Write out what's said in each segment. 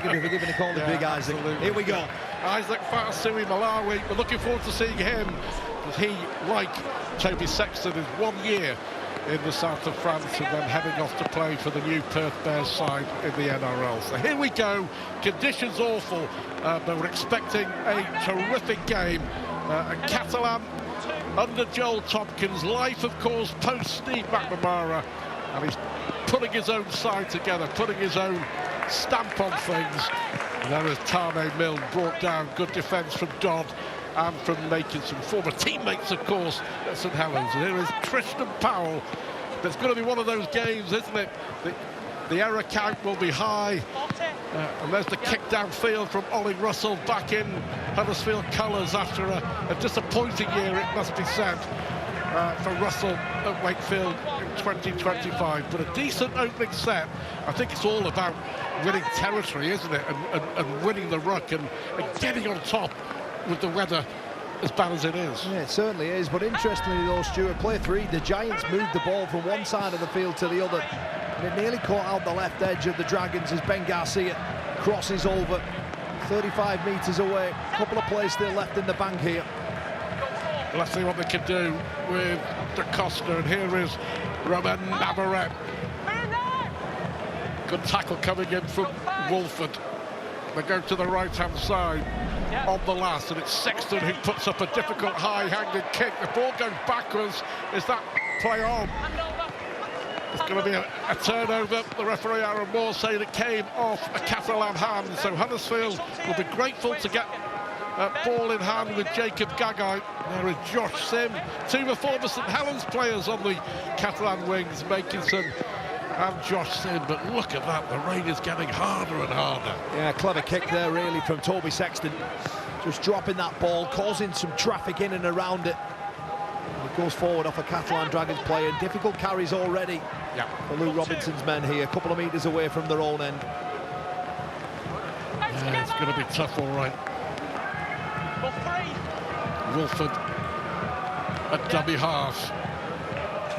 can be forgiven to call him Big Isaac. Absolutely. Here we go. Isaac Fatasui Malawi. We're looking forward to seeing him. Because he, like Toby Sexton, is 1 year in the south of France and then heading off to play for the new Perth Bears side in the NRL. So here we go. Conditions awful, but we're expecting a terrific game. A Catalan under Joel Tompkins. Life, of course, post Steve McNamara. And he's putting his own side together, putting his own stamp on things. And there is Tane Milne brought down. Good defence from Dodd and from Makinson. Former teammates, of course, at St Helens. And here is Tristan Powell. There's going to be one of those games, isn't it? The error count will be high. And there's the kick downfield from Ollie Russell back in Huddersfield colours after a disappointing year, it must be said, for Russell at Wakefield in 2025. But a decent opening set. I think it's all about winning territory, isn't it? And winning the ruck and getting on top with the weather as bad as it is. Yeah, it certainly is. But interestingly, though, Stuart, play 3, the Giants moved the ball from one side of the field to the other. And it nearly caught out the left edge of the Dragons as Ben Garcia crosses over 35 metres away. A couple of plays still left in the bank here. Let's see what they can do with Da Costa. And here is Romain Navarrete. Good tackle coming in from Wolford. They go to the right-hand side on the last, and it's Sexton who puts up a difficult high-handed kick. The ball goes backwards. Is that play on? It's going to be a turnover. The referee, Aaron Moore, saying it came off a Catalan hand. So Huddersfield will be grateful to get ball in hand with Jacob Gagai. There is Josh Sim, 2 of the former St Helens players on the Catalan wings, Makinson and Josh Sim. But look at that, the rain is getting harder and harder. Yeah, clever kick there really from Toby Sexton. Just dropping that ball, causing some traffic in and around it. And it goes forward off a Catalan Dragons player. Difficult carries already for Lou Robinson's men here, a couple of metres away from their own end. Yeah, it's going to be tough, all right. Wolford at dummy half.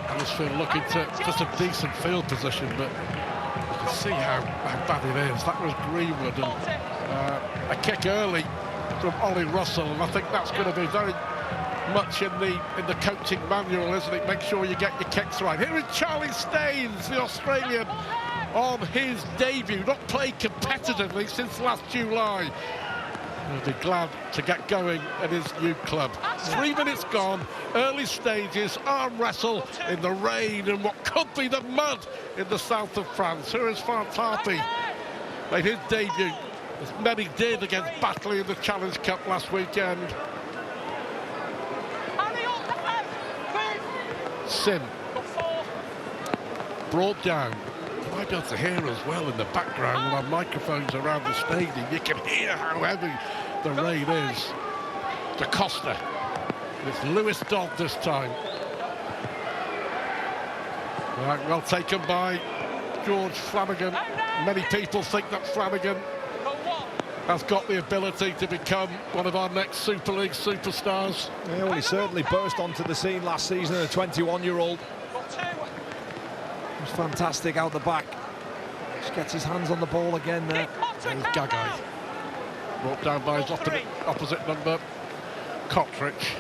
Huddersfield looking to some decent field position, but you can see how bad it is. That was Greenwood, and a kick early from Ollie Russell, and I think that's going to be very much in the coaching manual, isn't it? Make sure you get your kicks right. Here is Charlie Staines, the Australian, on his debut, not played competitively since last July. He'll be glad to get going at his new club. 3 minutes gone, early stages, arm wrestle in the rain and what could be the mud in the south of France. Here is Fartapi, made his debut, as many did, against Batley in the Challenge Cup last weekend. Sim, brought down. You might be able to hear as well in the background with our microphones around the stadium. You can hear how heavy the rain is. Da Costa. It's Lewis Dodd this time. Right, well taken by George Flanagan. Many people think that Flanagan has got the ability to become one of our next Super League superstars. Yeah, well, he certainly burst onto the scene last season, a 21-year-old. It's fantastic out the back. Just gets his hands on the ball again there. There's Gagai. Brought down by his opposite number, Cottridge.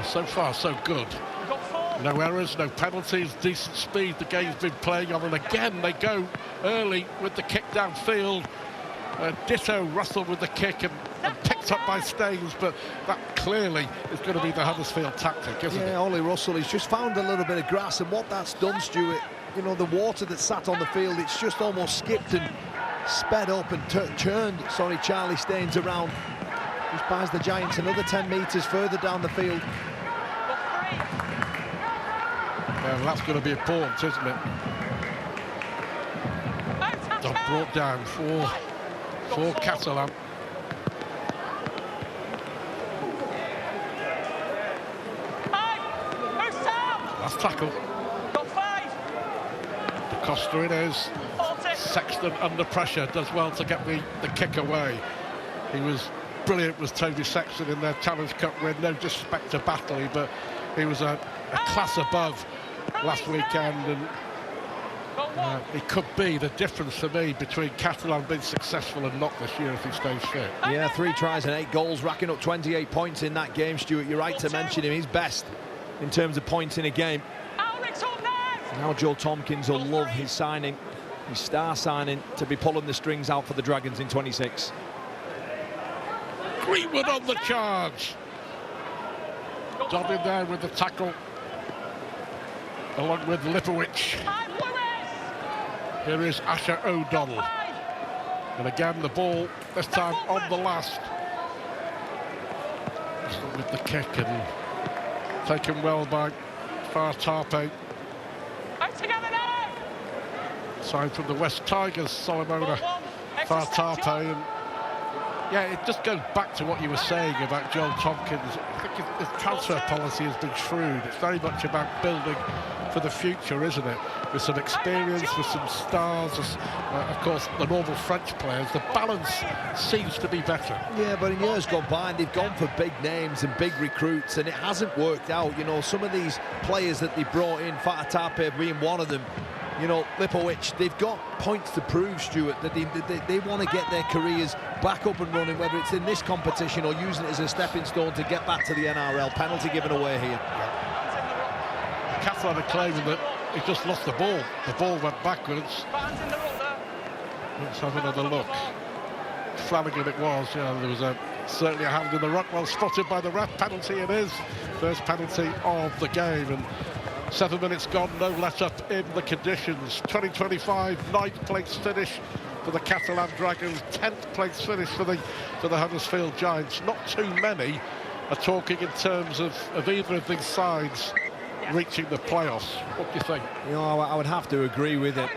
So far, so good. No errors, no penalties, decent speed the game's been playing on, and again they go early with the kick downfield. Ditto Russell with the kick and picked up by Staines, but that clearly is going to be the Huddersfield tactic, isn't it? Yeah, Ollie Russell, he's just found a little bit of grass, and what that's done, Stuart, you know, the water that sat on the field, it's just almost skipped and sped up and churned, Charlie Staines around. Just buys the Giants another 10 metres further down the field. Yeah, well, that's going to be important, isn't it? Brought down for Catalan. Last tackle. Da Costa it is. Sexton under pressure, does well to get the kick away. He was brilliant, was Toby Sexton in their Challenge Cup win. No disrespect to Batley, but he was a class above last weekend, and It could be the difference for me between Catalan being successful and not this year if he stays fit. Yeah, 3 tries and 8 goals, racking up 28 points in that game, Stuart. You're right to mention him. He's best in terms of points in a game. Now Joe Tompkins will love his signing, his star signing, to be pulling the strings out for the Dragons in 26. Greenwood on the charge. Dodd in there with the tackle, along with Lipowicz. Here is Asher O'Donnell. And again, the ball, this time on the last. With the kick and taken well by Fartape. Side from the West Tigers, Solomona Fartape. And yeah, it just goes back to what you were saying about Joel Tompkins. I think his transfer policy has been shrewd. It's very much about building for the future, isn't it? With some experience, with some stars, of course, the normal French players. The balance seems to be better. Yeah, but in years gone by, they've gone for big names and big recruits, and it hasn't worked out. You know, some of these players that they brought in, Fartape being one of them, you know, Lipowicz, they've got points to prove, Stuart, that they want to get their careers back up and running, whether it's in this competition or using it as a stepping stone to get back to the NRL. Penalty given away here. Catalan are claiming that he just lost the ball. The ball went backwards. Let's have another look. Flanagan it was. Yeah, there was certainly a hand in the ruck. Well spotted by the ref. Penalty it is. First penalty of the game. And 7 minutes gone, no let up in the conditions. 2025 9th place finish for the Catalan Dragons, 10th place finish for the Huddersfield Giants. Not too many are talking in terms of either of these sides reaching the playoffs. What do you think? You know, I would have to agree with it.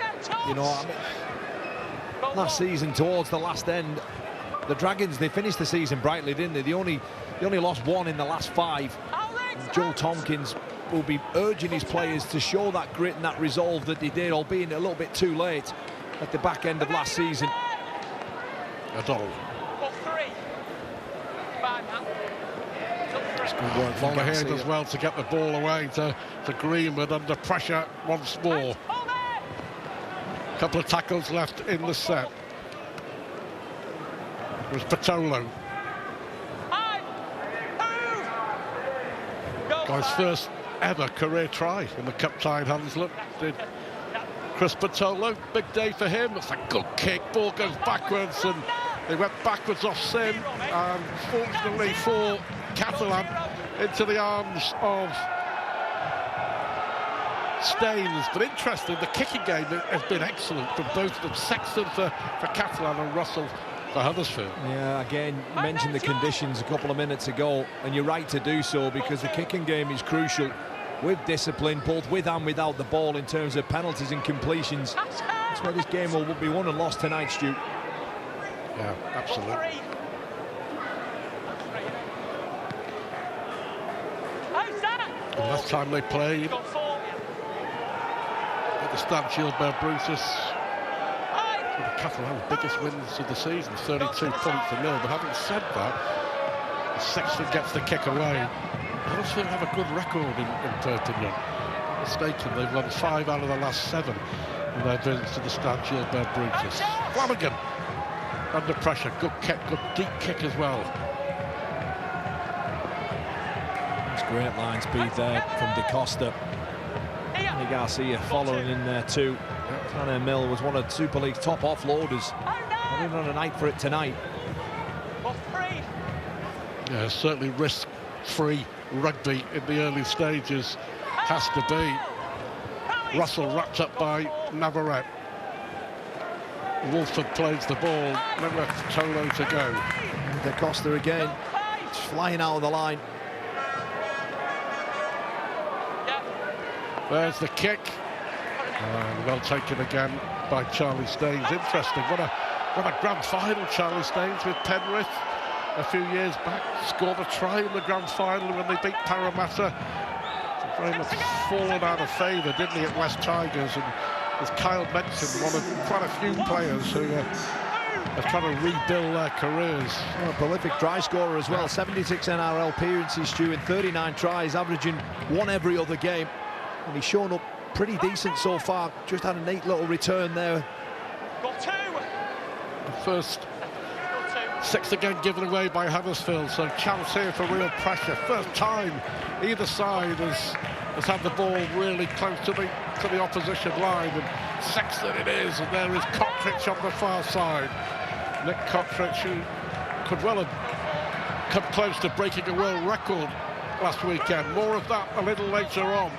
You know, I mean, last season, towards the last end, the Dragons, they finished the season brightly, didn't they? They only lost 1 in the last 5. Joel Tompkins will be urging his players to show that grit and that resolve that they did, albeit a little bit too late at the back end of last season. O'Donnell. Good work from Monahan as well to get the ball away to Greenwood under pressure once more. A couple of tackles left in the set. It was Patolo. Guy's first ever career try in the cup-tied Hunslet. Did Chris Patolo. Big day for him. It's a good kick. Ball goes backwards and they went backwards off sin. And fortunately for Catalan, into the arms of Staines. But interesting, the kicking game has been excellent from both of them. Sexton for Catalan and Russell for Huddersfield. Yeah, again, you mentioned the conditions a couple of minutes ago, and you're right to do so, because the kicking game is crucial with discipline, both with and without the ball, in terms of penalties and completions. That's where this game will be won and lost tonight, Stu. Yeah, absolutely. The last time they played at the Stand Gilbert Brutus, the Catalan's biggest wins of the season, 32 points to 0. But having said that, Sexton gets the kick away. Huddersfield have a good record in Perpignan. Mistaken, they've won 5 out of the last 7 in their visits to the Stand Gilbert Brutus. Flanagan under pressure, good kick, good deep kick as well. Great line speed there from De Costa. And Garcia following in there too. Tanner Mill was one of Super League's top offloaders. Having on a night for it tonight. Yeah, certainly risk-free rugby in the early stages has to be. Russell wrapped up by Navarrete. Wolford plays the ball. Remember Tolo to go. De Costa again, just flying out of the line. There's the kick. Well taken again by Charlie Staines. Interesting. What a grand final, Charlie Staines with Penrith a few years back. Scored a try in the grand final when they beat Parramatta. Very much fallen out of favour, didn't he, at West Tigers? And as Kyle mentioned, one of quite a few players who are trying to rebuild their careers. A prolific try scorer as well. 76 NRL appearances, Stu, in 39 tries, averaging 1 every other game. And he's shown up pretty decent so far. Just had a neat little return there. Got two. The first 6 again given away by Huddersfield, so chance here for real pressure. First time either side has had the ball really close to the opposition line, and Sexton it is, and there is Cottridge on the far side. Nick Cottridge, who could well have come close to breaking a world record last weekend. More of that a little later on.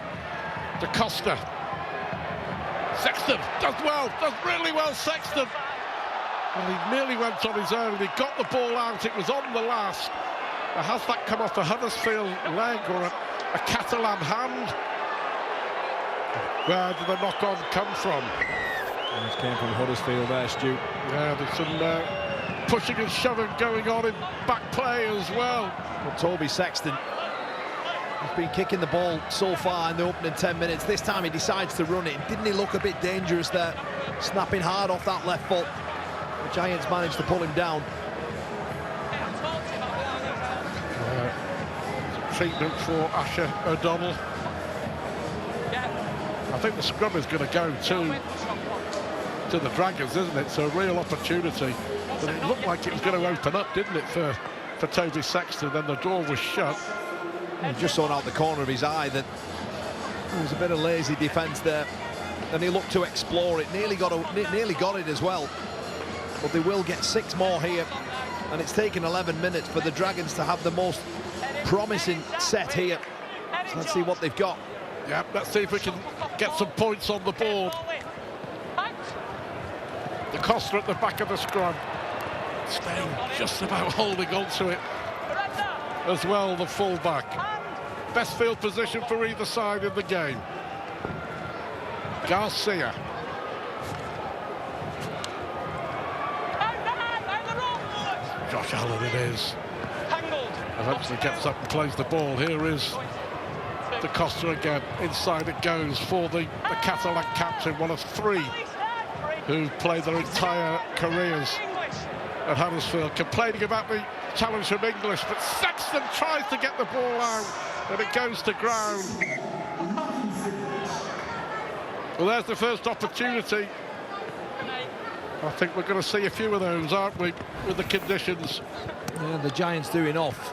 De Costa. Sexton does well, does really well, Sexton. Well, he nearly went on his own. He got the ball out. It was on the last. Now, has that come off a Huddersfield leg or a Catalan hand? Where did the knock-on come from? This came from Huddersfield there, Stu. Yeah, there's some pushing and shoving going on in back play as well. Well, Toby Sexton has been kicking the ball so far in the opening 10 minutes. This time he decides to run it. Didn't he look a bit dangerous there? Snapping hard off that left foot. The Giants managed to pull him down. Treatment for Asher O'Donnell. I think the scrum is going to go to the Dragons, isn't it? So a real opportunity. But it looked like it was going to open up, didn't it, for Toby Sexton? Then the door was shut. He just saw out the corner of his eye that there was a bit of lazy defence there. And he looked to explore it. Nearly got it as well. But they will get 6 more here. And it's taken 11 minutes for the Dragons to have the most promising set here. So let's see what they've got. Yeah, let's see if we can get some points on the board. De Costa at the back of the scrum. Staying just about holding on to it as well, the full-back. Best field position for either side in the game. Garcia. Josh Allen it is. Eventually gets up and plays the ball. Here is De Costa again. Inside it goes for the Catalan captain, one of 3 who played their entire careers at Huddersfield, complaining about the challenge from English, but Sexton tries to get the ball out and it goes to ground. Well, there's the first opportunity. I think we're going to see a few of those, aren't we, with the conditions. Yeah, the Giants do enough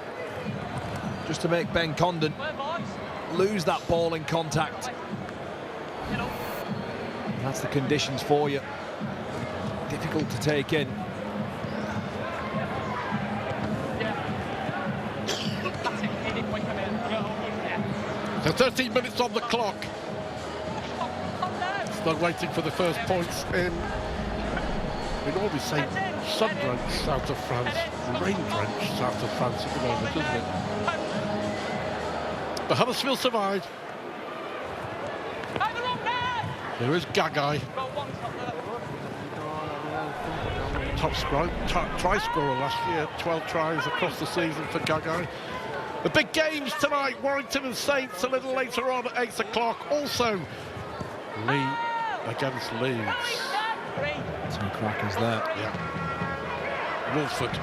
just to make Ben Condon lose that ball in contact. That's the conditions for you. Difficult to take in. So 13 minutes on the clock. Still waiting for the first points in. We normally say sun-drenched south of France, rain-drenched south of France at the moment, isn't it? But Huddersfield survived. There is Gagai. Top try scorer last year, 12 tries across the season for Gagai. The big games tonight, Warrington and Saints a little later on at 8 o'clock. Also, Lee against Leeds. 2 crackers there. Yeah. Wolford.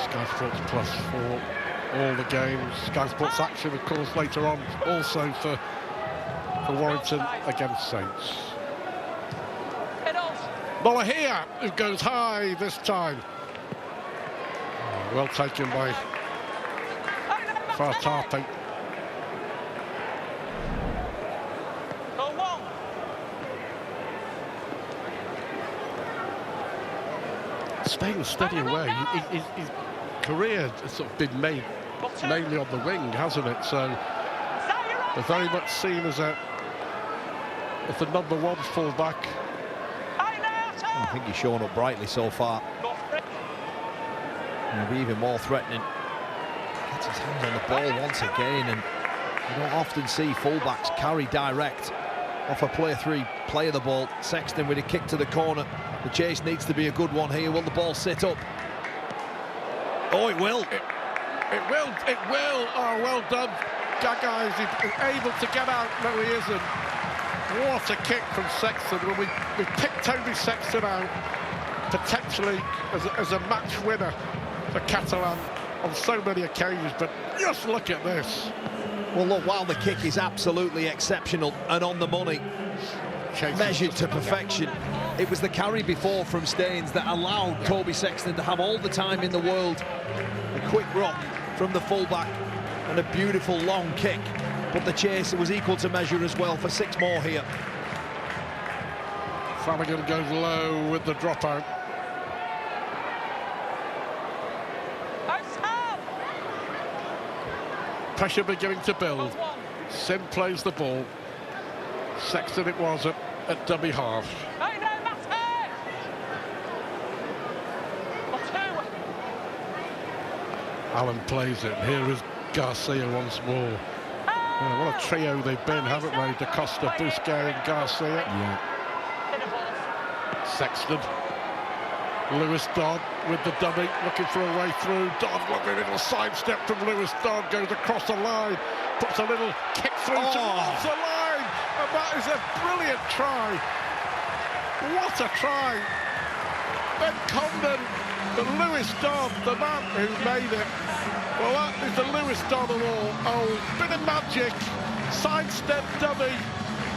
Sky Sports Plus for all the games. Sky Sports Action, of course, later on, also for Warrington against Saints. Mollahia, who goes high this time. Oh, well taken by Fartape. Staying steady away. His career has sort of been made mainly on the wing, hasn't it? So they're very much seen as the #1 full-back. I think he's shown up brightly so far. He'll be even more threatening. Gets his hands on the ball once again, and you don't often see fullbacks carry direct off a play the ball. Sexton with a kick to the corner. The chase needs to be a good one here. Will the ball sit up? Oh, it will. It will. Oh, well done. Gagai is able to get out. No, he isn't. What a kick from Sexton. When we picked Toby Sexton out potentially as a match winner for the Catalan on so many occasions, but just look at this. Well, look, while the kick is absolutely exceptional and on the money, measured to perfection, it was the carry before from Staines that allowed Toby Sexton to have all the time in the world. A quick rock from the fullback and a beautiful long kick, but the chase was equal to measure as well for 6 more here. Flanagan goes low with the dropout. Pressure beginning to build. Sim plays the ball. Sexton it was at dummy half. Allen plays it. Here is Garcia once more. Yeah, what a trio they've been, haven't they? Da Costa, Busquets and Garcia. Yeah. Sexton. Lewis Dodd with the dummy, looking for a way through. Dodd, lovely little sidestep from Lewis Dodd, goes across the line, puts a little kick through towards the line, and that is a brilliant try. What a try. Ben Condon, the Lewis Dodd, the man who made it. Well, that is the Lewis Dodd of all. Oh, bit of magic, sidestep dummy,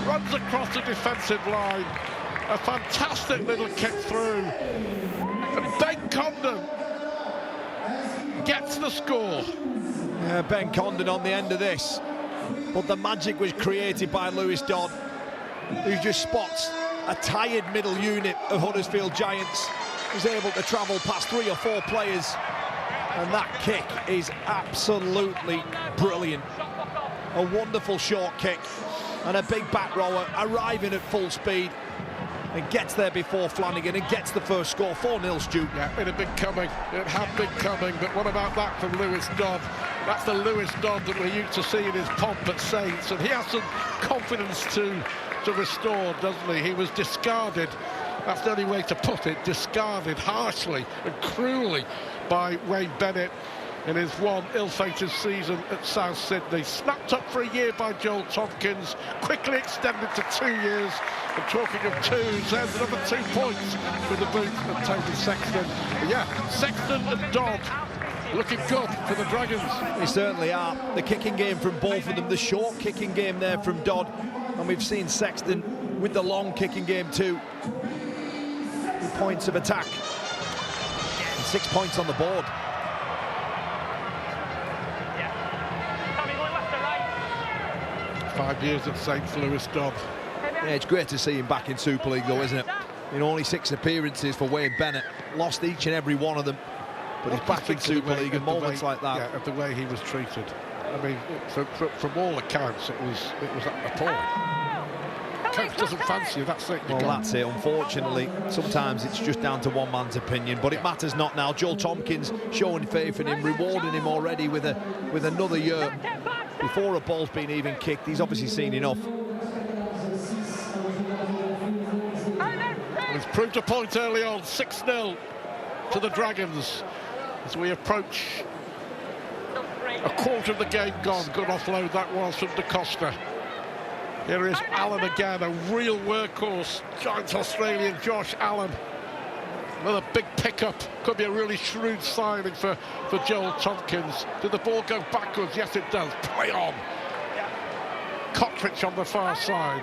runs across the defensive line. A fantastic little kick through. And Ben Condon gets the score. Yeah, Ben Condon on the end of this. But the magic was created by Lewis Dodd, who just spots a tired middle unit of Huddersfield Giants. He's able to travel past 3 or 4 players. And that kick is absolutely brilliant. A wonderful short kick. And a big back rower arriving at full speed. And gets there before Flanagan and gets the first score. 4-0, Stu. Yeah, it had been coming. It had been coming. But what about that from Lewis Dodd? That's the Lewis Dodd that we're used to seeing his pomp at Saints. And he has some confidence to restore, doesn't he? He was discarded. That's the only way to put it. Discarded harshly and cruelly by Wayne Bennett in his one ill-fated season at South Sydney. Snapped up for a year by Joel Tompkins, quickly extended to 2 years. And talking of 2s, there's another 2 points for the boot of Toby Sexton. But yeah, Sexton and Dodd looking good for the Dragons. They certainly are. The kicking game from both of them, the short kicking game there from Dodd, and we've seen Sexton with the long kicking game too. 2 points of attack. And 6 points on the board. 5 years at Saints, Lewis Dodd. Yeah, it's great to see him back in Super League though, isn't it? In only 6 appearances for Wayne Bennett. Lost each and every one of them. But he's back in Super League and moments like that. Yeah, of the way he was treated. I mean, from all accounts, it was appalling. Coach doesn't fancy you, that's it. Well, that's it. Unfortunately, sometimes it's just down to one man's opinion, but it matters not now. Joel Tompkins showing faith in him, rewarding him already with another year. Before a ball's been even kicked, he's obviously seen enough. And it's proved a point early on, 6-0 to the Dragons as we approach a quarter of the game gone. Good offload that was from Da Costa. Here is Allen again, a real workhorse. Giants Australian Josh Allen. Another big pickup. Could be a really shrewd signing for Joel Tompkins. Did the ball go backwards? Yes, it does. Play on. Cottridge on the far side.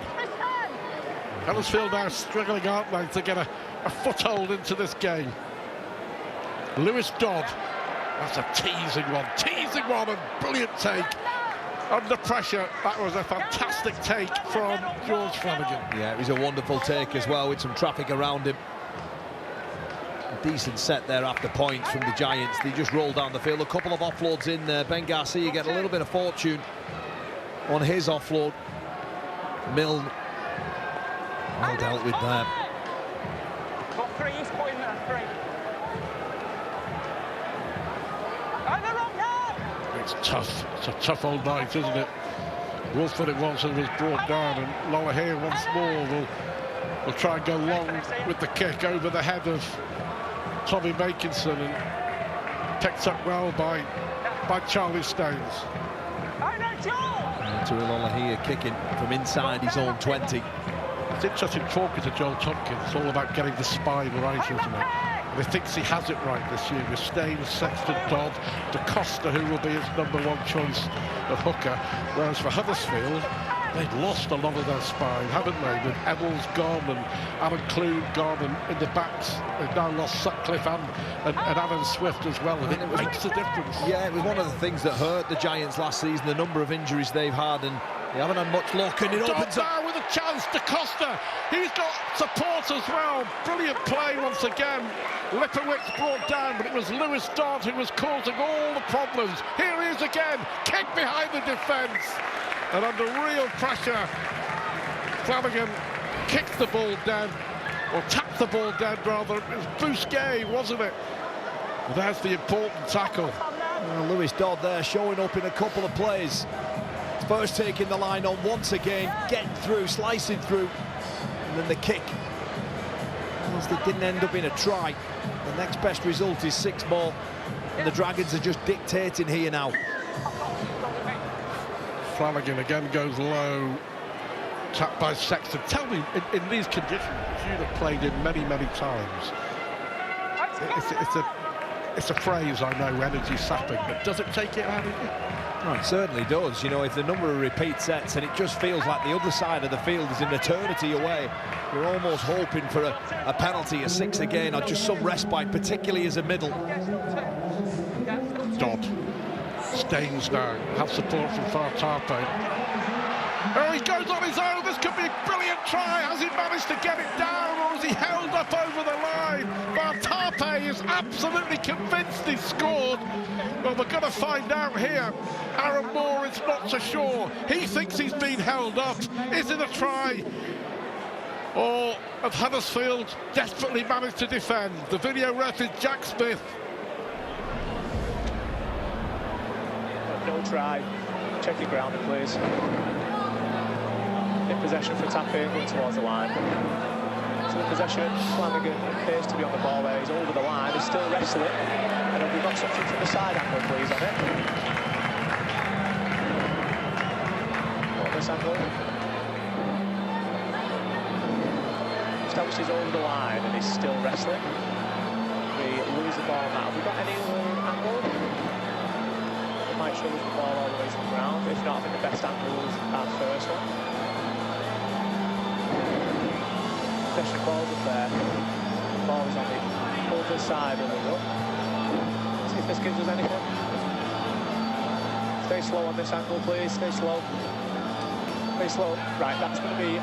Huddersfield now struggling, aren't they, to get a foothold into this game. Lewis Dodd. That's a teasing one and brilliant take. Under pressure, that was a fantastic take from George Flanagan. Yeah, it was a wonderful take as well with some traffic around him. A decent set there after points from the Giants. They just rolled down the field. A couple of offloads in there. Ben Garcia get a little bit of fortune on his offload. Milne well dealt with there. It's tough. It's a tough old night, isn't it? Wolford it was who was brought down, and Lower here once more will try and go long with the kick over the head of Tommy Makinson, and picked up well by Charlie Staines. Lower here kicking from inside his own 20. It's interesting talking to Joel Tompkins. It's all about getting the spine right, isn't it? He thinks he has it right this year with Staines, Sexton, Dodd, Da Costa, who will be his #1 choice of hooker. Whereas for Huddersfield, they've lost a lot of their spine, haven't they? With Emmels gone and Alan Clune gone, and in the backs they've now lost Sutcliffe and Alan Swift as well, and it makes a difference. Yeah, it was one of the things that hurt the Giants last season, the number of injuries they've had, and they haven't had much luck, and it opens up. Now with a chance, Da Costa, he's got support as well. Brilliant play once again. Lipowitz brought down, but it was Lewis Dodd who was causing all the problems. Here he is again, kick behind the defence. And under real pressure, Flanagan kicked the ball down, or tapped the ball down rather. It was Bousquet, wasn't it? And there's the important tackle. Well, Lewis Dodd there showing up in a couple of plays. Spurs taking the line on once again, getting through, slicing through, and then the kick. Whilst it didn't end up in a try, the next best result is 6 more, and the Dragons are just dictating here now. Flanagan again goes low, tapped by Sexton. Tell me, in these conditions, you'd have played in many, many times. It's a phrase, I know, energy sapping, but does it take it out of you? Oh, it certainly does. You know, if the number of repeat sets, and it just feels like the other side of the field is an eternity away, you're almost hoping for a penalty, a 6 again, or just some respite, particularly as a middle. Dodd. Staines now, have support from Fartape. Oh, he goes on his own. This could be a brilliant try. Has he managed to get it down, or has he held up over the line? Fartape is absolutely convinced he's scored. Well, we're going to find out here. Aaron Moore is not so sure. He thinks he's been held up. Is it a try? Or have Huddersfield desperately managed to defend? The video ref is Jack Smith. No try. Check your grounding, please. In possession for tapping, going towards the line. So in possession, Flanagan appears to be on the ball there. He's over the line. He's still wrestling. And have we got something from the side angle, please, on it? On this angle. Establishes over the line and he's still wrestling. We lose the ball now. Have we got any angle? Might show us the ball all the way to the ground. If not, I think the best angle is our first one. Possession ball's up there. The ball is on the other side of the road. See if this gives us anything. Stay slow on this angle, please. Stay slow. Stay slow. Right, that's going to be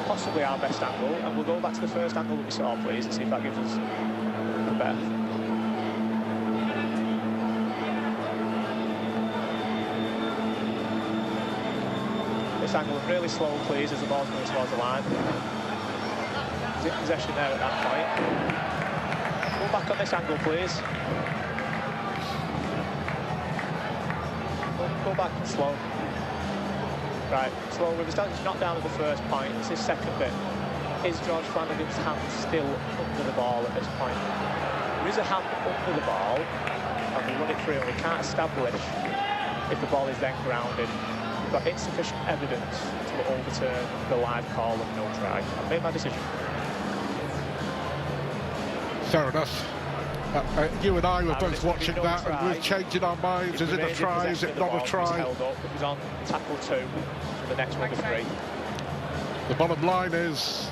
possibly our best angle, and we'll go back to the first angle that we saw, please, and see if that gives us a better. Angle really slow, please, as the ball's going towards the line. He's in possession there at that point. Go back on this angle, please. Go back and slow. Right, slow. We've established knocked down at the first point. It's his second bit. Is George Flanagan's hand still under the ball at this point? There is a hand under the ball, and we run it through, and we can't establish if the ball is then grounded. Got insufficient evidence to overturn the live call of no try. I've made my decision. Fair enough. You and I were both watching that, and we're changing our minds. Is it a try? Is it not a try? Held up. It was on tackle 2. The next one was 3. The bottom line is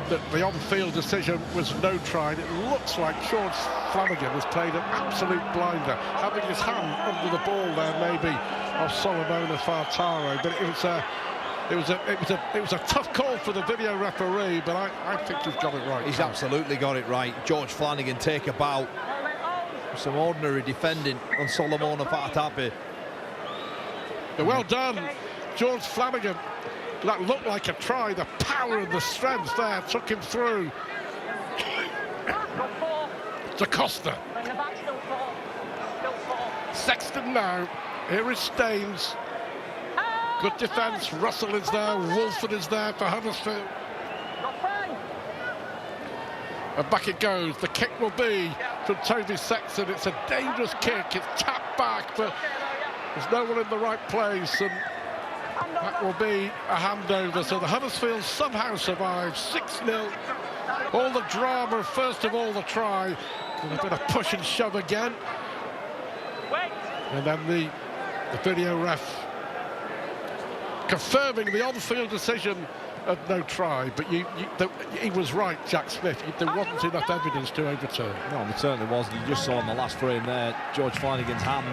that the on-field decision was no try. It looks like George Flanagan has played an absolute blinder, having his hand under the ball there, maybe, of Solomon Fartaro, but it was a tough call for the video referee, but I think he's got it right. He's absolutely got it right. George Flanagan take a bow. Some ordinary defending on Solomon Fartaro. Well done, George Flanagan. That looked like a try. The power and the strength there took him through. Da Costa. Sexton now. Here is Staines. Good defence. Russell is there. Wolford is there for Huddersfield. And back it goes. The kick will be from Toby Sexton. It's a dangerous kick. It's tapped back, but there's no one in the right place. And that will be a handover. So the Huddersfield somehow survives 6-0 All the drama, first of all, the try, and a bit of push and shove again. And then the video ref confirming the on-field decision of no try, but he was right, Jack Smith. There wasn't enough evidence to overturn. No, it certainly wasn't. You just saw in the last frame there, George Flanagan's hand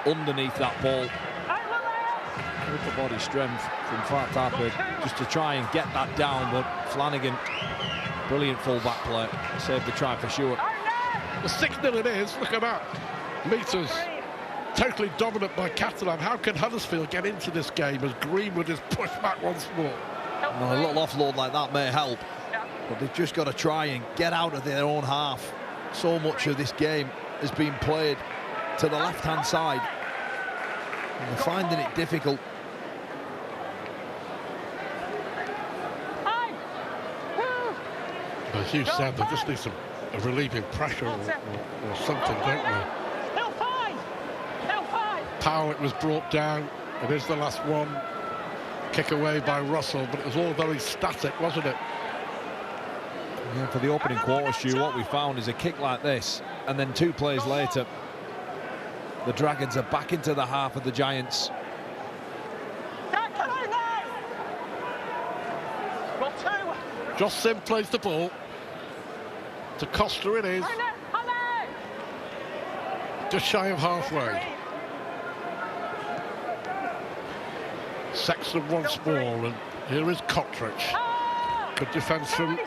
underneath that ball. With the body strength from Fat Tapper just to try and get that down, but Flanagan, brilliant full-back play, saved the try for sure. The 6-0 it is, look at that. Meters totally dominant by Catalan. How can Huddersfield get into this game as Greenwood is pushed back once more? Well, a little offload like that may help, but they've just got to try and get out of their own half. So much of this game has been played to the left-hand side, and they're finding it difficult. As you said, they just need some relieving pressure or something, don't they? Powell, it was brought down. It is the last one. Kick away by Russell, but it was all very static, wasn't it? Yeah, for the opening quarter, Stu, what we found is a kick like this, and then 2 plays later, the Dragons are back into the half of the Giants. Josh Sim plays the ball. To Costa it is. Just shy of halfway. Sexton once more, and here is Cottridge. Good defence from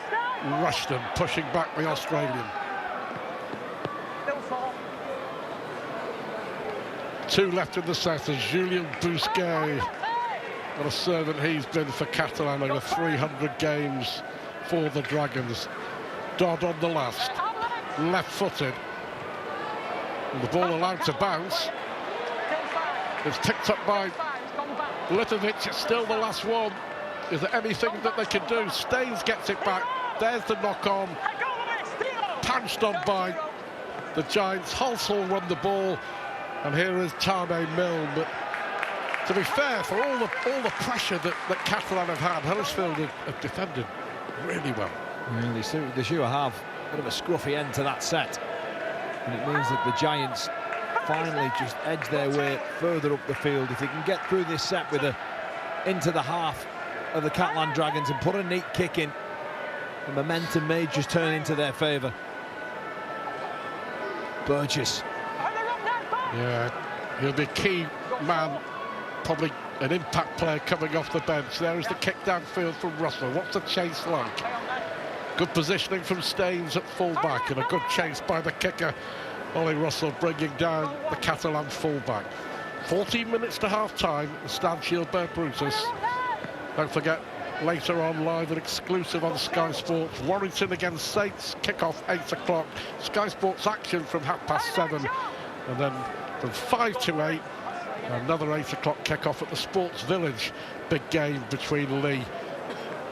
Rushton, pushing back the Australian. 2 left in the set as Julien Bousquet. What a servant he's been for Catalan, over 300 games for the Dragons. Dodd on the last, left-footed. And the ball allowed to bounce. It's picked up by Litovic. It's still the last one. Is there anything that they can do? Staines gets it back. There's the knock-on. Pounched on by the Giants. Halsall won the ball. And here is Tame Milne. But to be fair, for all the pressure that Catalan have had, Huddersfield have defended really well. Yeah, they sure have. A bit of a scruffy end to that set. And it means that the Giants finally just edge their way further up the field. If they can get through this set with into the half of the Catalan Dragons and put a neat kick in, the momentum may just turn into their favour. Burgess. Yeah, he'll be a key man, probably an impact player coming off the bench. There is the kick downfield from Russell. What's the chase like? Good positioning from Staines at full-back, and a good chase by the kicker, Ollie Russell, bringing down the Catalan full-back. 14 minutes to half-time, the Stade Gilbert Brutus. Don't forget, later on, live and exclusive on Sky Sports, Warrington against Saints, kick-off 8 o'clock. Sky Sports action from 7:30, and then from 5 to 8, another 8 o'clock kick-off at the Sports Village. Big game between Lee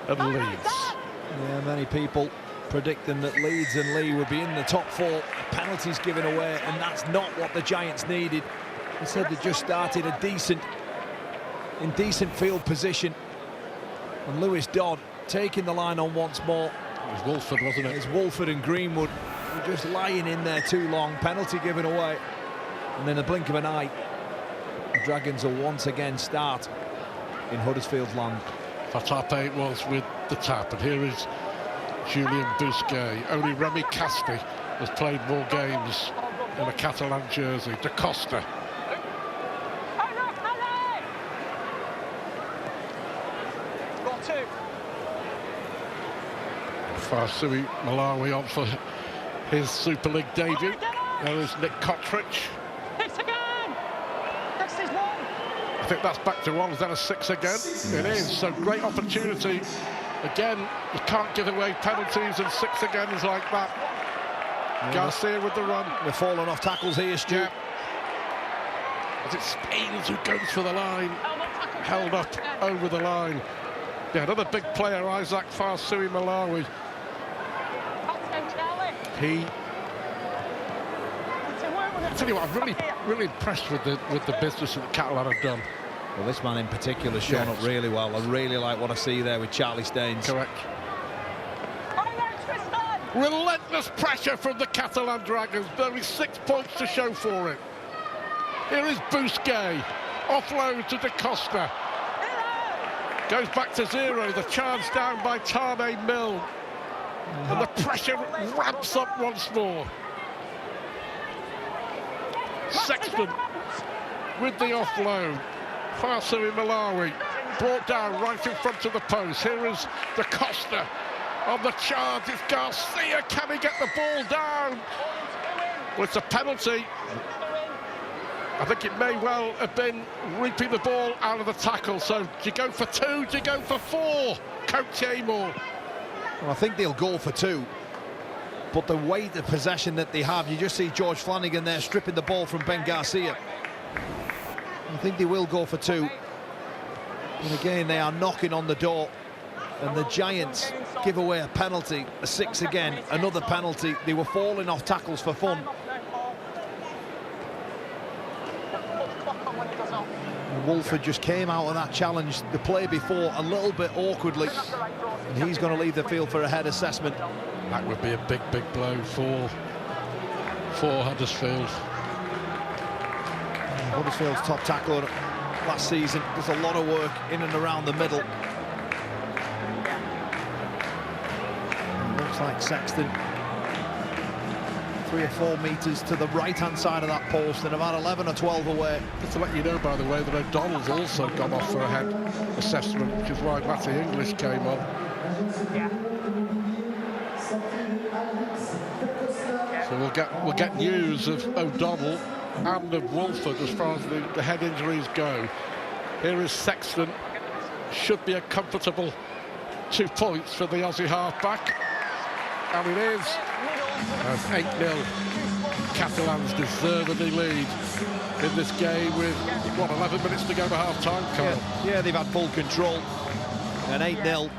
and Leeds. Yeah, many people predicting that Leeds and Lee would be in the top 4. Penalties given away, and that's not what the Giants needed. They said they just started in decent field position. And Lewis Dodd taking the line on once more. It was Wolford, wasn't it? It's Wolford and Greenwood were just lying in there too long. Penalty given away. And in a blink of an eye, the Dragons will once again start in Huddersfield land. Fatape it was with the tap, and here is Julien Bousquet. Only Remy Casti has played more games in a Catalan jersey. Da Costa. Farsui Malawi on for his Super League debut. There is Nick Cottridge. I think that's back to 1. Is that a 6 again? It is. So great opportunity. Again, you can't give away penalties, and 6 again is like that. Yeah. Garcia with the run. They're falling off tackles here, Stu. Yeah. As it's Staines who goes for the line. Held up over the line. Yeah, another big player, Isaac Farsui Malawi. I tell you what, I'm really impressed with the business that Catalan have done. Well, this man in particular has shown up really well. I really like what I see there with Charlie Staines. Correct. Relentless pressure from the Catalan Dragons. Only 6 points to show for it. Here is Busquets. Offload to Da Costa. Goes back to 0. The chance down by Tane Mill. And the pressure ramps up once more. Sexton with the offload. Farsui Malawi brought down right in front of the post. Here is Da Costa on the charge. It's Garcia. Can he get the ball down? Well, it's a penalty. I think it may well have been reaping the ball out of the tackle. So do you go for 2? Do you go for 4? Coach Amor. Well, I think they'll go for 2. But the weight of possession that they have, you just see George Flanagan there stripping the ball from Ben Garcia. I think they will go for 2. And again, they are knocking on the door. And the Giants give away a penalty, a 6 again, another penalty. They were falling off tackles for fun. And Wolford just came out of that challenge the play before a little bit awkwardly. And he's going to leave the field for a head assessment. That would be a big, big blow for Huddersfield. Huddersfield's top tackler last season does a lot of work in and around the middle. Looks like Sexton 3 or 4 metres to the right-hand side of that post and about 11 or 12 away. Just to let you know, by the way, that O'Donnell's also gone off for a head assessment, which is why Matty English came on. So we'll get news of O'Donnell and of Wolford as far as the head injuries go. Here is Sexton. Should be a comfortable 2 points for the Aussie halfback. And it is. 8-0. Catalans deservedly lead in this game with, what, 11 minutes to go to half-time, Carl? Yeah, they've had full control. And 8-0.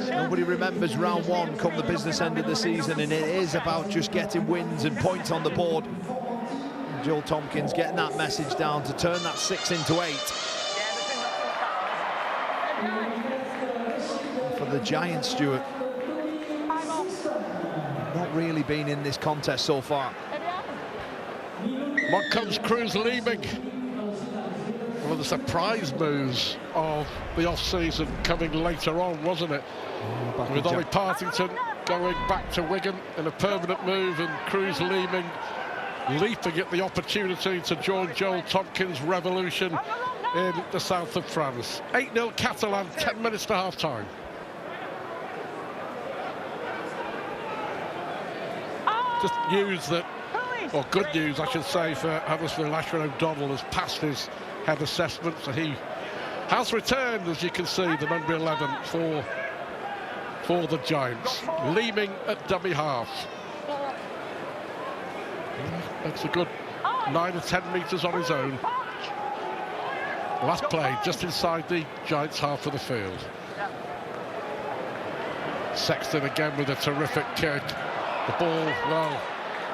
Nobody remembers round 1 come the business end of the season, and it is about just getting wins and points on the board. And Joel Tompkins getting that message down to turn that 6 into 8. For the Giants, Stuart, not really been in this contest so far. What comes Cruz Leeming? One of the surprise moves of the off-season coming later on, wasn't it? With Ollie Partington going back to Wigan in a permanent move, and Cruz Leeming leaping at the opportunity to join Joel Tompkins' revolution in the south of France. 8-0 Catalan, 10 minutes to half-time. Just news that, or good news I should say, for Huddersfield. Ashford O'Donnell has passed his head assessment, so he has returned, as you can see, the number 11 for the Giants. Leeming at dummy half. That's a good 9 or 10 metres on his own. Last play just inside the Giants half of the field. Sexton again with a terrific kick. The ball, well,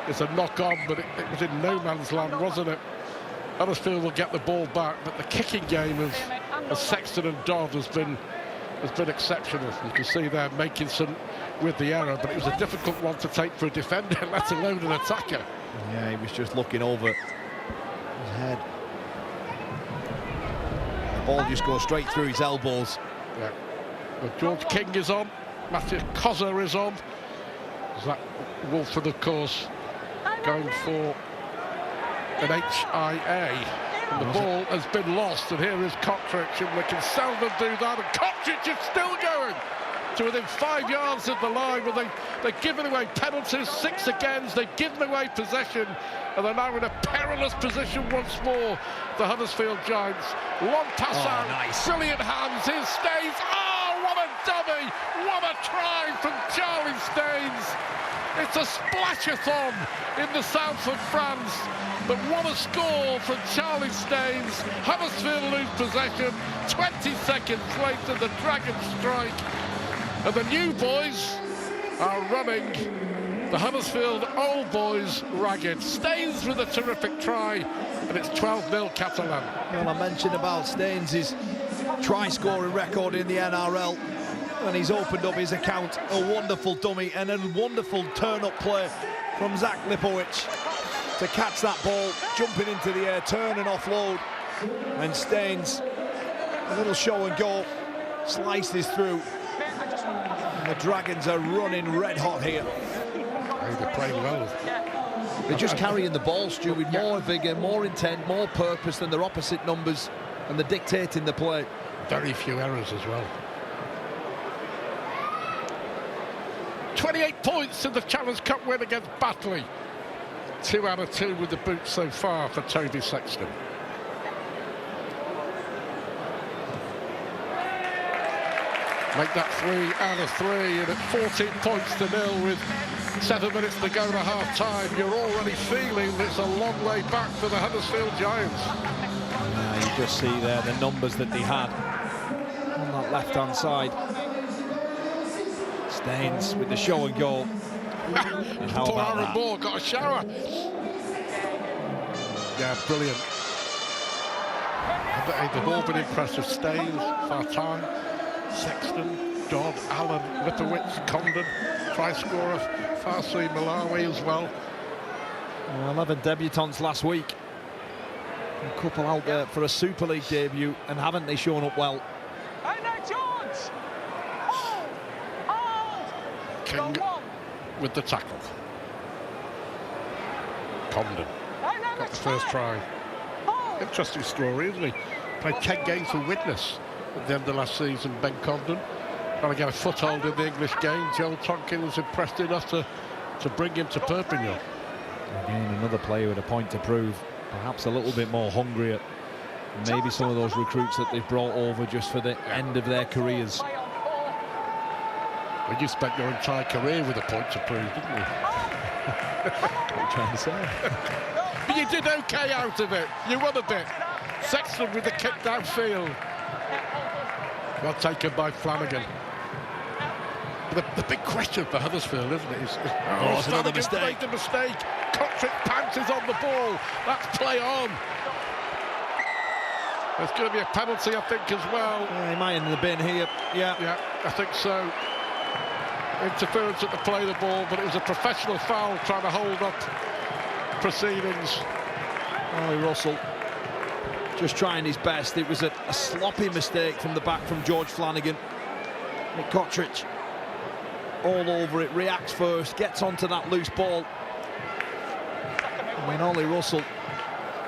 it's a knock-on, but it was in no man's land, wasn't it? Huddersfield will get the ball back, but the kicking game of Sexton and Dodd has been exceptional. You can see they're making some with the error, but it was a difficult one to take for a defender, let alone an attacker. Yeah, he was just looking over his head. The ball just goes straight through his elbows. Yeah. Well, George King is on, Matthew Kozza is on. Zach Wolford, of course, going for an HIA. And the ball has been lost, and here is Kotrick, and they can seldom do that, and Kotrick is still going to within 5 yards of the line, but they've given away penalties, 6 against, they've given away possession, and they're now in a perilous position once more, the Huddersfield Giants. Long pass out, nice. Brilliant hands, here's Staines, what a dummy, what a try from Charlie Staines. It's a splash-a-thon in the south of France, but what a score from Charlie Staines. Huddersfield lose possession, 20 seconds later the Dragons strike, and the new boys are running the Huddersfield old boys ragged. Staines with a terrific try, and it's 12-0 Catalan. Well, I mentioned about Staines' try-scoring record in the NRL. And he's opened up his account. A wonderful dummy and a wonderful turn-up play from Zach Lipowicz to catch that ball, jumping into the air, turn and offload. And Staines, a little show and go, slices through. And the Dragons are running red hot here. They're playing well. They're just carrying the ball, Stu, with more vigour, more intent, more purpose than their opposite numbers, and they're dictating the play. Very few errors as well. 28 points in the Challenge Cup win against Batley. 2 out of 2 with the boot so far for Toby Sexton. Make that 3 out of 3, and at 14 points to nil with 7 minutes to go to half-time, you're already feeling it's a long way back for the Huddersfield Giants. You just see there the numbers that they had on that left-hand side. Staines with the show and goal. And how Poor about Aaron that? Moore got a shower. Yeah, brilliant. They've all been impressive. Staines, Fartan, Sexton, Dodd, Allen, Lipowicz, Condon, try scorer, Farsi, Malawi as well. 11 debutants last week. A couple out there for a Super League debut, and haven't they shown up well? King with the tackle. Condon got the first try. Interesting story, isn't he? Played 10 games for Widnes at the end of last season, Ben Condon. Trying to get a foothold in the English game. Joe Tonkin was impressed enough to bring him to Perpignan. Again, another player with a point to prove. Perhaps a little bit more hungrier. Maybe some of those recruits that they've brought over just for the end of their careers. Well, you spent your entire career with a point to prove, didn't you? What are you trying to say? But you did okay out of it. You won a bit. Sexton with the kick downfield. Well taken by Flanagan. The big question for Huddersfield, isn't it? Is it's another mistake. Made the mistake. Kotrick panties on the ball. That's play on. There's going to be a penalty, I think, as well. He might in the bin here. Yeah, I think so. Interference at the play of the ball, but it was a professional foul trying to hold up proceedings. Ollie Russell just trying his best. It was a sloppy mistake from the back from George Flanagan. Nick Kotrick all over it, reacts first, gets onto that loose ball. I mean, Ollie Russell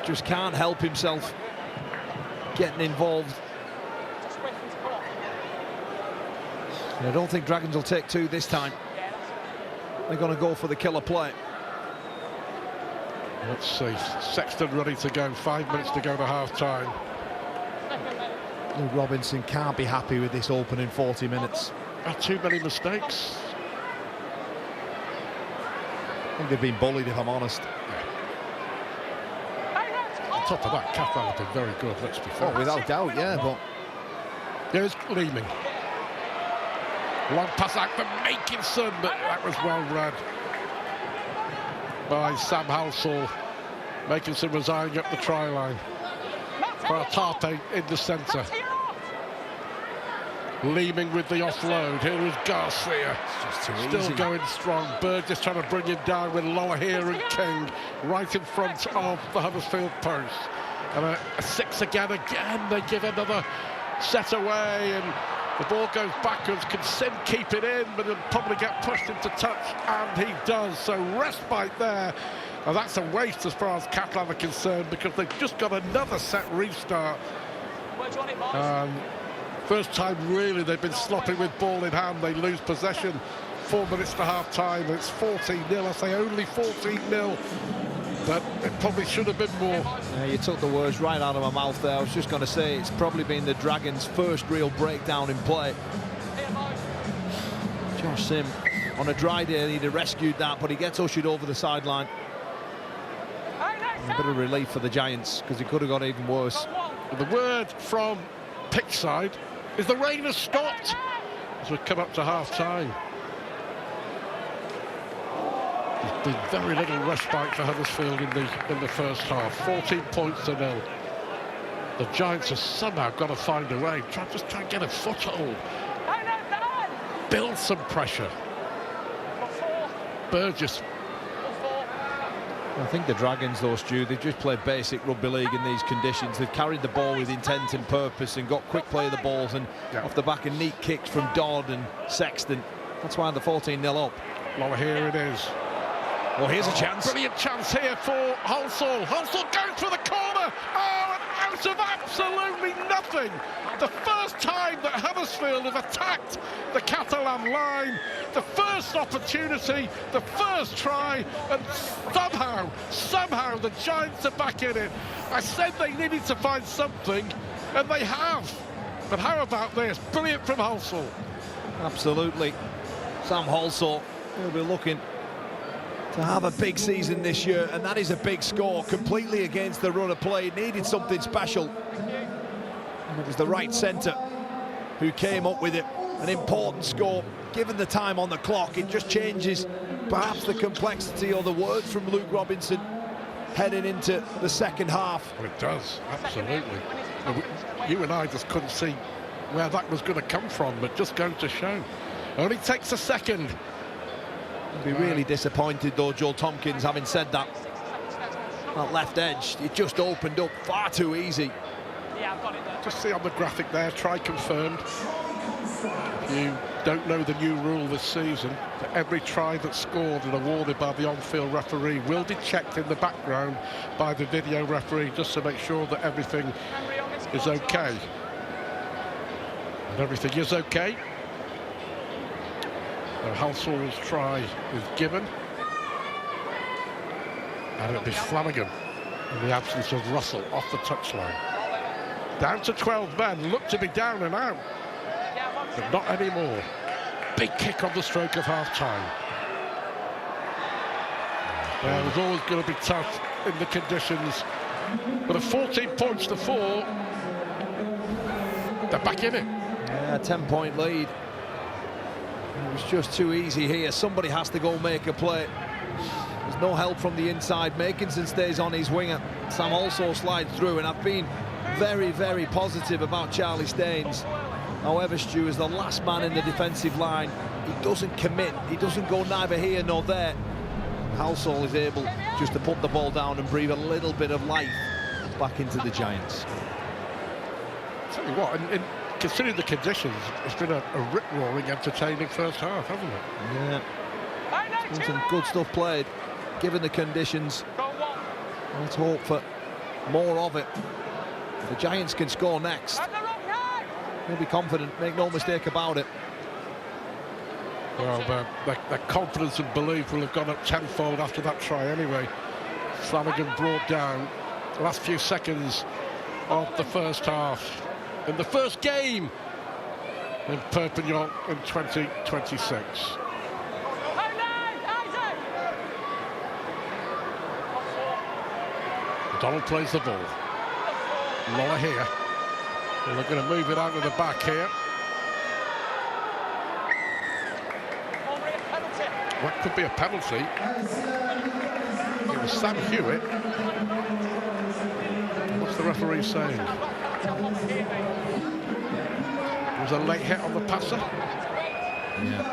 just can't help himself getting involved. And I don't think Dragons will take 2 this time. They're going to go for the killer play. Let's see, Sexton ready to go, 5 minutes to go to half-time. Luke Robinson can't be happy with this opening 40 minutes. Too many mistakes. I think they've been bullied, if I'm honest. On top of that, Catalan have been very good, let's be fair. Oh, without doubt, yeah, but... There's Leeming. Long pass out for Makinson, but that was well read by Sam Halsall. Makinson was eyeing up the try line. Fartape in the centre. Leeming with the offload. Here is Garcia. Still going strong. Burgess trying to bring him down with Lower here and King right in front of the Huddersfield post. And a 6 again. They give another set away, and the ball goes backwards. Can Sim keep it in, but he'll probably get pushed into touch, and he does. So respite there. And that's a waste as far as Catalan are concerned, because they've just got another set restart. First time really they've been sloppy with ball in hand. They lose possession. 4 minutes to half time. It's 14-0. I say only 14-0, but it probably should have been more. Yeah, you took the words right out of my mouth there. I was just going to say it's probably been the Dragons' first real breakdown in play. Josh Sim on a dry day, he'd have rescued that, but he gets ushered over the sideline. A bit of relief for the Giants, because it could have got even worse. The word from pitch side is the rain has stopped as we come up to half time. There's been very little respite for Huddersfield in the first half. 14 points to nil. The Giants have somehow got to find a way. Just try and get a foothold. build some pressure. Burgess. I think the Dragons, though, Stu, they've just played basic rugby league in these conditions. They've carried the ball with intent and purpose and got quick play of the balls, and off the back of neat kicks from Dodd and Sexton. That's why they're 14-0 up. Well, here it is. Well, here's a chance. Brilliant chance here for Halsall. Halsall goes for the corner. Oh, and out of absolutely nothing. The first time that Huddersfield have attacked the Catalan line, the first opportunity, the first try, and somehow the Giants are back in it. I said they needed to find something, and they have. But how about this? Brilliant from Halsall. Absolutely. Sam Halsall will be looking to have a big season this year, and that is a big score, completely against the run of play. Needed something special, and it was the right centre who came up with it. An important score, given the time on the clock. It just changes perhaps the complexity or the words from Luke Robinson heading into the second half. Well, it does, absolutely. You and I just couldn't see where that was going to come from, but just going to show. Only takes a second. I'd be really disappointed, though, Joel Tompkins, having said that. That left edge, it just opened up far too easy. Yeah, I've got it there. Just see on the graphic there, try confirmed. You don't know the new rule this season, that every try that's scored and awarded by the on-field referee will be checked in the background by the video referee, just to make sure that everything is okay. And everything is okay. Halsall's try is given, and it'll be Flanagan in the absence of Russell off the touchline. Down to 12 men, look to be down and out, but not anymore. Big kick on the stroke of half-time. It was always going to be tough in the conditions, but at 14 points to 4, they're back in it. Yeah, 10-point lead. It was just too easy here. Somebody has to go make a play. There's no help from the inside. Makinson stays on his winger. Sam also slides through, and I've been very, very positive about Charlie Staines. However, Stu, as the last man in the defensive line, he doesn't commit. He doesn't go neither here nor there. Halsall is able just to put the ball down and breathe a little bit of life back into the Giants. Tell you what, considering the conditions, it's been a rip-roaring, entertaining first half, hasn't it? Yeah. It's been some good stuff played, given the conditions. Let's hope for more of it. The Giants can score next. We'll be confident, make no mistake about it. Well, their confidence and belief will have gone up tenfold after that try anyway. Flanagan brought down the last few seconds of the first half. In the first game in Perpignan in 2026. Donald plays the ball. Lower here. And they're going to move it out of the back here. What could be a penalty? It was Sam Hewitt. What's the referee saying? It was a late hit on the passer. Yeah.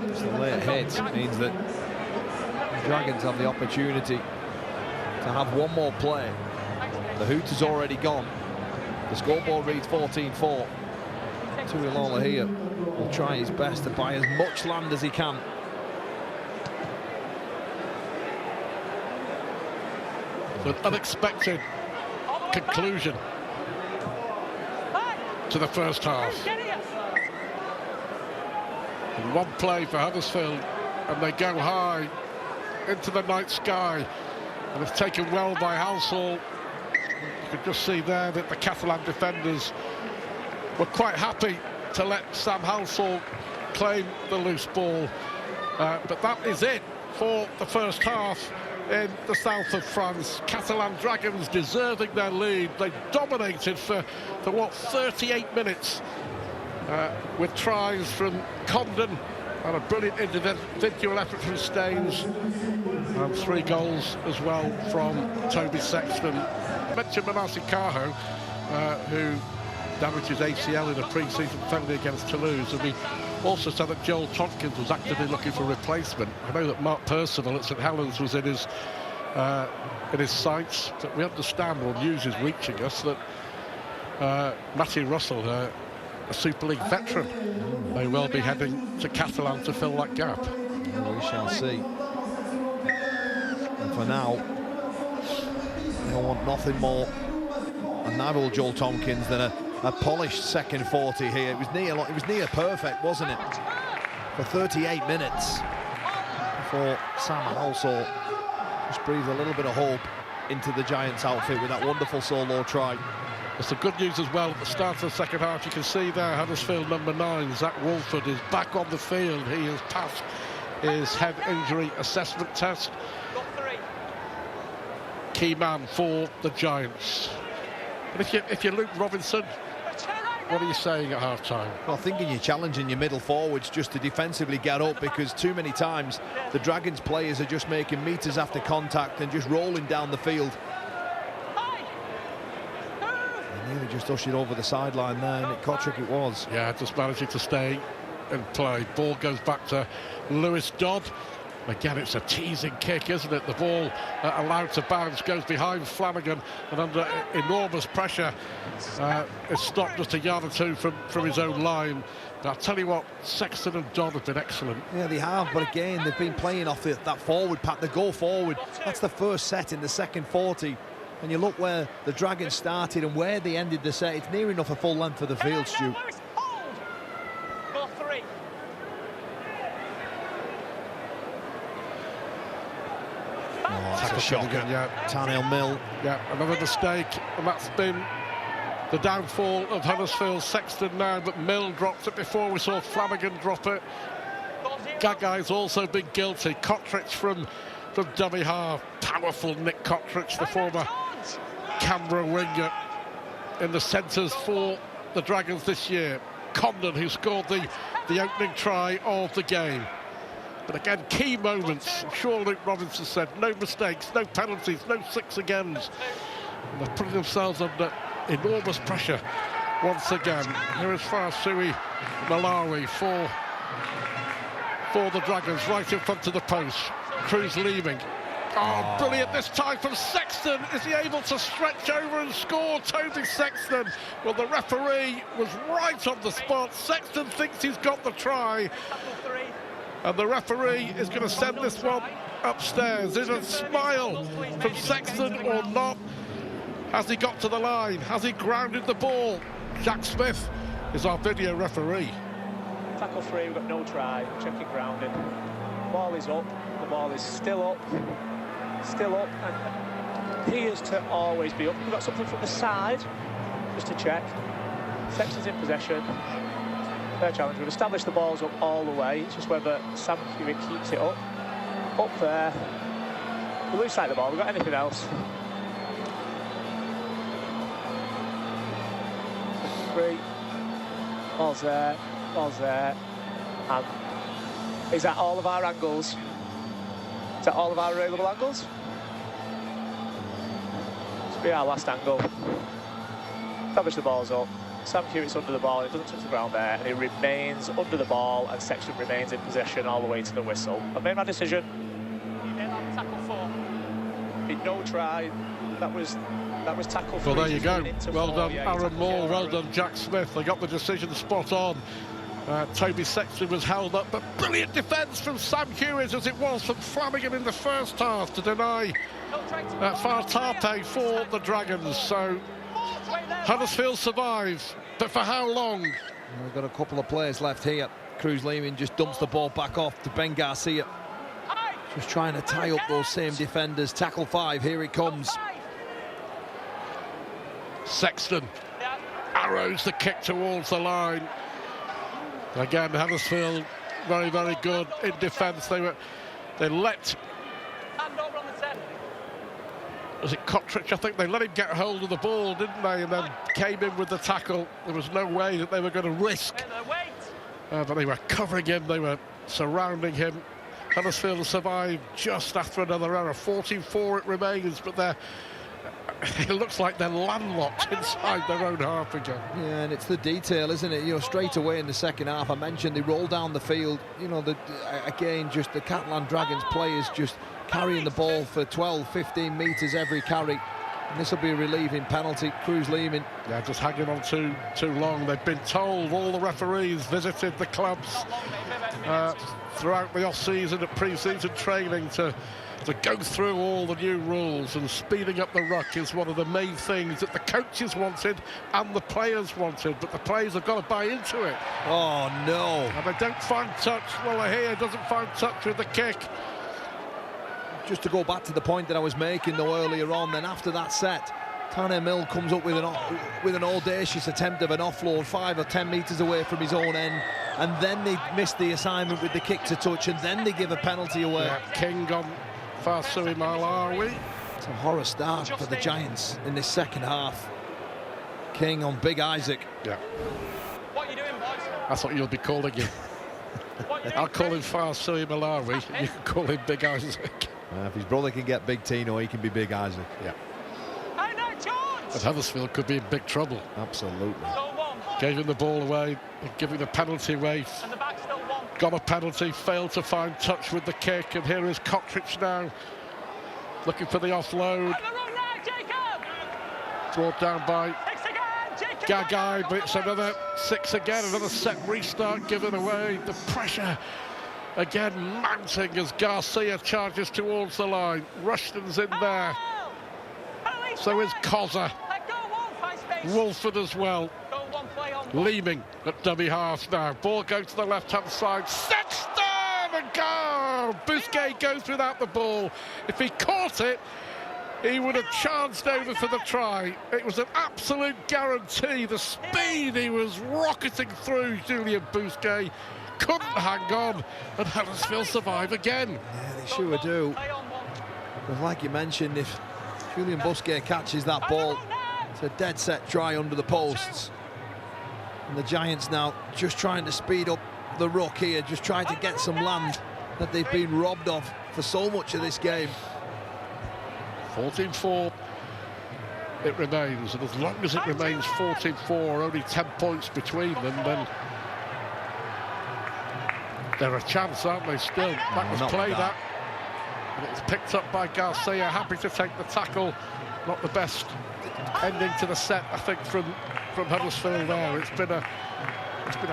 It's a late hit. Means that the Dragons have the opportunity to have one more play. The hoot has already gone. The scoreboard reads 14-4. Tuilola here will try his best to buy as much land as he can. An unexpected conclusion to the first half. And one play for Huddersfield, and they go high into the night sky. And it's taken well by Halsall. You can just see there that the Catalan defenders were quite happy to let Sam Halsall claim the loose ball. But that is it for the first half in the south of France. Catalan Dragons deserving their lead. They dominated for what, 38 minutes with tries from Condon and a brilliant individual effort from Staines, and 3 goals as well from Toby Sexton. I mentioned Manasi Kaho, who damaged his ACL in a pre-season friendly against Toulouse, and we also said that Joel Tompkins was actively looking for a replacement. I know that Mark Percival at St Helens was in his sights, but we understand, or news is reaching us, that Matthew Russell, a Super League veteran, may well be heading to Catalan to fill that gap. Well, we shall see. And for now, they want nothing more and neither Joel Tompkins than a polished second 40 here. It was near perfect, wasn't it? For 38 minutes before Sam also just breathed a little bit of hope into the Giants outfit with that wonderful solo try. There's some good news as well at the start of the second half. You can see there Huddersfield number 9, Zach Wolford, is back on the field. He has passed his head injury assessment test. Key man for the Giants. But if you're Luke Robinson, what are you saying at half-time? Well, thinking you're challenging your middle forwards just to defensively get up, because too many times the Dragons players are just making metres after contact and just rolling down the field. They nearly just ushered over the sideline there, Nick Kotrick it was. Yeah, just managing to stay and play. Ball goes back to Lewis Dodd. Again, it's a teasing kick, isn't it? The ball allowed to bounce goes behind Flanagan, and under enormous pressure, it's stopped just a yard or two from his own line. But I'll tell you what, Sexton and Dodd have been excellent. Yeah, they have, but again, they've been playing off that forward pack, the go forward. That's the first set in the second 40. And you look where the Dragons started and where they ended the set, it's near enough a full length of the field, Stu. That's a shocker. Yeah. Tarnell Mill. Yeah, another mistake, and that's been the downfall of Huddersfield. Sexton now, but Mill dropped it before. We saw Flanagan drop it. Gagai's also been guilty. Kotrick from dummy half. Powerful Nick Kotrick, the former Canberra winger, in the centres for the Dragons this year. Condon, who scored the opening try of the game. But again, key moments. I'm sure Luke Robinson said, no mistakes, no penalties, no 6 agains. And they're putting themselves under enormous pressure once again. Here is Farsui Malawi for the Dragons, right in front of the post. Cruz leaving. Oh, brilliant this time from Sexton. Is he able to stretch over and score? Toby Sexton. Well, the referee was right on the spot. Sexton thinks he's got the try. And the referee is going to send this one upstairs. Is it a smile from Sexton or not? Has he got to the line? Has he grounded the ball? Jack Smith is our video referee. Tackle 3, we've got no try. Checking grounding. Ball is up. The ball is still up. Still up. And appears to always be up. We've got something from the side, just to check. Sexton's in possession. Fair challenge. We've established the ball's up all the way. It's just whether Sam Hewitt keeps it up there. We lose sight of the ball. We've got anything else? 3. Ball's there. And is that all of our angles? Is that all of our available angles? This will be our last angle. Establish the ball's up. Sam Hewitt's under the ball, it doesn't touch the ground there, and he remains under the ball, and Sexton remains in possession all the way to the whistle. I've made my decision. Tackle 4. No try. That was tackle 3. Well, there you go. Well 4. done, Yeah, Aaron Moore. Well done, Jack Smith. They got the decision spot on. Toby Sexton was held up, but brilliant defence from Sam Hewitt, as it was from Flanagan in the first half, to deny Fartape for the Dragons. So Huddersfield survives, but for how long? We've got a couple of players left here. Cruz Lehman just dumps the ball back off to Ben Garcia. Just trying to tie up those same defenders. Tackle 5, here it comes. Sexton arrows the kick towards the line. Again, Huddersfield very, very good in defence. They let... Was it Kotrick? I think they let him get hold of the ball, didn't they? And then came in with the tackle. There was no way that they were going to risk. But they were covering him. They were surrounding him. Huddersfield survived just after another error. 14-4 it remains, but they're it looks like they're landlocked inside their own half again. Yeah, and it's the detail, isn't it? You know, straight away in the second half, I mentioned they roll down the field. You know, again, just the Catalan Dragons players just carrying the ball for 12, 15 metres every carry. And this will be a relieving penalty. Cruz Lehman. Yeah, just hanging on too long. They've been told, all the referees visited the clubs throughout the off-season at pre-season training to go through all the new rules, and speeding up the ruck is one of the main things that the coaches wanted and the players wanted, but the players have got to buy into it. Oh, no. And they don't find touch. Lollahea doesn't find touch with the kick. Just to go back to the point that I was making though earlier on, then after that set, Tane Mill comes up with an audacious attempt of an offload 5 or 10 metres away from his own end, and then they miss the assignment with the kick to touch, and then they give a penalty away. Yeah, King on Farsui Malawi. It's a horror start for the Giants in this second half. King on Big Isaac. Yeah. What are you doing, boys? That's what you'll be calling him. I'll call him Farsui Malawi. You can call him Big Isaac. If his brother can get Big Tino, he can be Big Isaac. Yeah. Hey, no chance! But Huddersfield could be in big trouble. Absolutely. Gave him the ball away, giving the penalty away. And the back still one. Got a penalty, failed to find touch with the kick, and here is Cottridge now, looking for the offload. Brought down by Gagai, but it's another 6 again, another set restart given away. The pressure again mounting as Garcia charges towards the line. Rushton's in there. So is Kozza. Wolford as well. Leeming at dummy half now. Ball goes to the left-hand side. Sexton! And goal! Bousquet goes without the ball. If he caught it, he would have charged over for the try. It was an absolute guarantee. The speed he was rocketing through, Julien Bousquet couldn't hang on, and Huddersfield survive again. Yeah, they sure do. But like you mentioned, if Julien Bousquet catches that ball, it's a dead set try under the posts. And the Giants now just trying to speed up the ruck here, just trying to get some land that they've been robbed of for so much of this game. 14-4 it remains, and as long as it remains 14-4, only 10 points between them, then they're a chance, aren't they, still? That was played at, and it's picked up by Garcia, happy to take the tackle. Not the best ending to the set, I think, from Huddersfield there. It's been a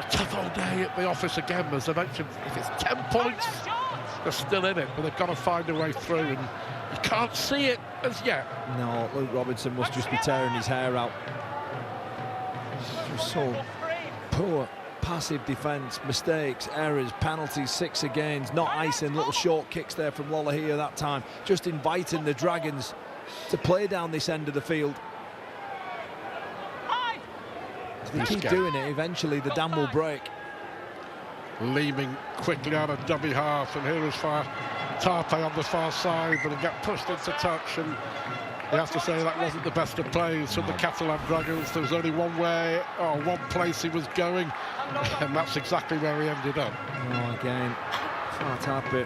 tough old day at the office again, as I mentioned. If it's 10 points, they're still in it, but they've got to find a way through, and you can't see it as yet. No, Luke Robinson must just be tearing his hair out. Just so poor. Passive defence, mistakes, errors, penalties, 6 against, not icing, little short kicks there from Lollahea that time, just inviting the Dragons to play down this end of the field. If they keep doing it, eventually the dam will break. Leeming quickly out of dummy half, and here is Tarpe on the far side, but he'll get pushed into touch, and you have to say that wasn't the best of plays from the Catalan Dragons. There was only one place he was going, and that's exactly where he ended up. Oh, again, Tarpe,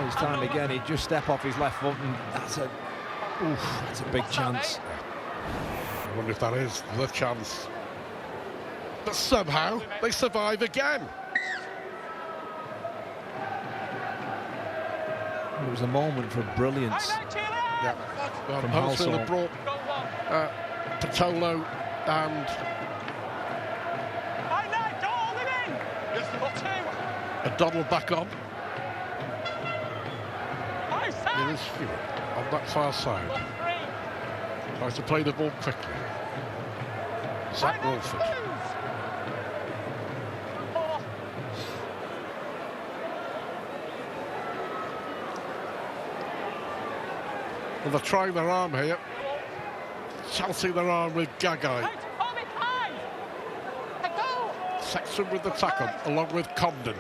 his time again, he'd just step off his left foot, and that's a big chance. I wonder if that is the chance. But somehow they survive again. It was a moment for brilliance. Yeah, well, Huddersfield have brought Patolo and O'Donnell back on. There is Stewart on that far side. Tries to play the ball quickly. Zach Wolford. Well, they're trying their arm here. Chancing their arm with Gagai. Sexton with the tackle, along with Comden.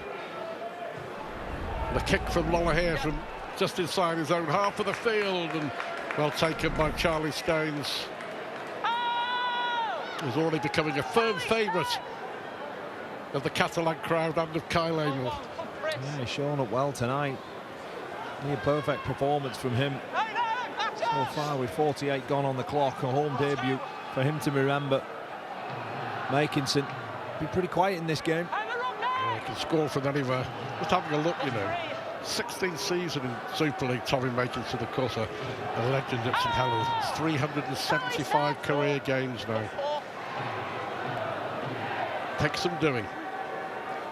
The kick from Lollahea from just inside his own half of the field, and well taken by Charlie Stones, who's already becoming a firm favourite of the Catalan crowd and of Kyle Amel. Yeah, he's shown up well tonight. Near perfect performance from him. So far with 48 gone on the clock, a home debut for him to remember. Makinson be pretty quiet in this game. Yeah, he can score from anywhere. Just having a look, you know. 16th season in Super League, Tommy Makinson, of course, a legend at St Helens. 375 career games now. Takes some doing.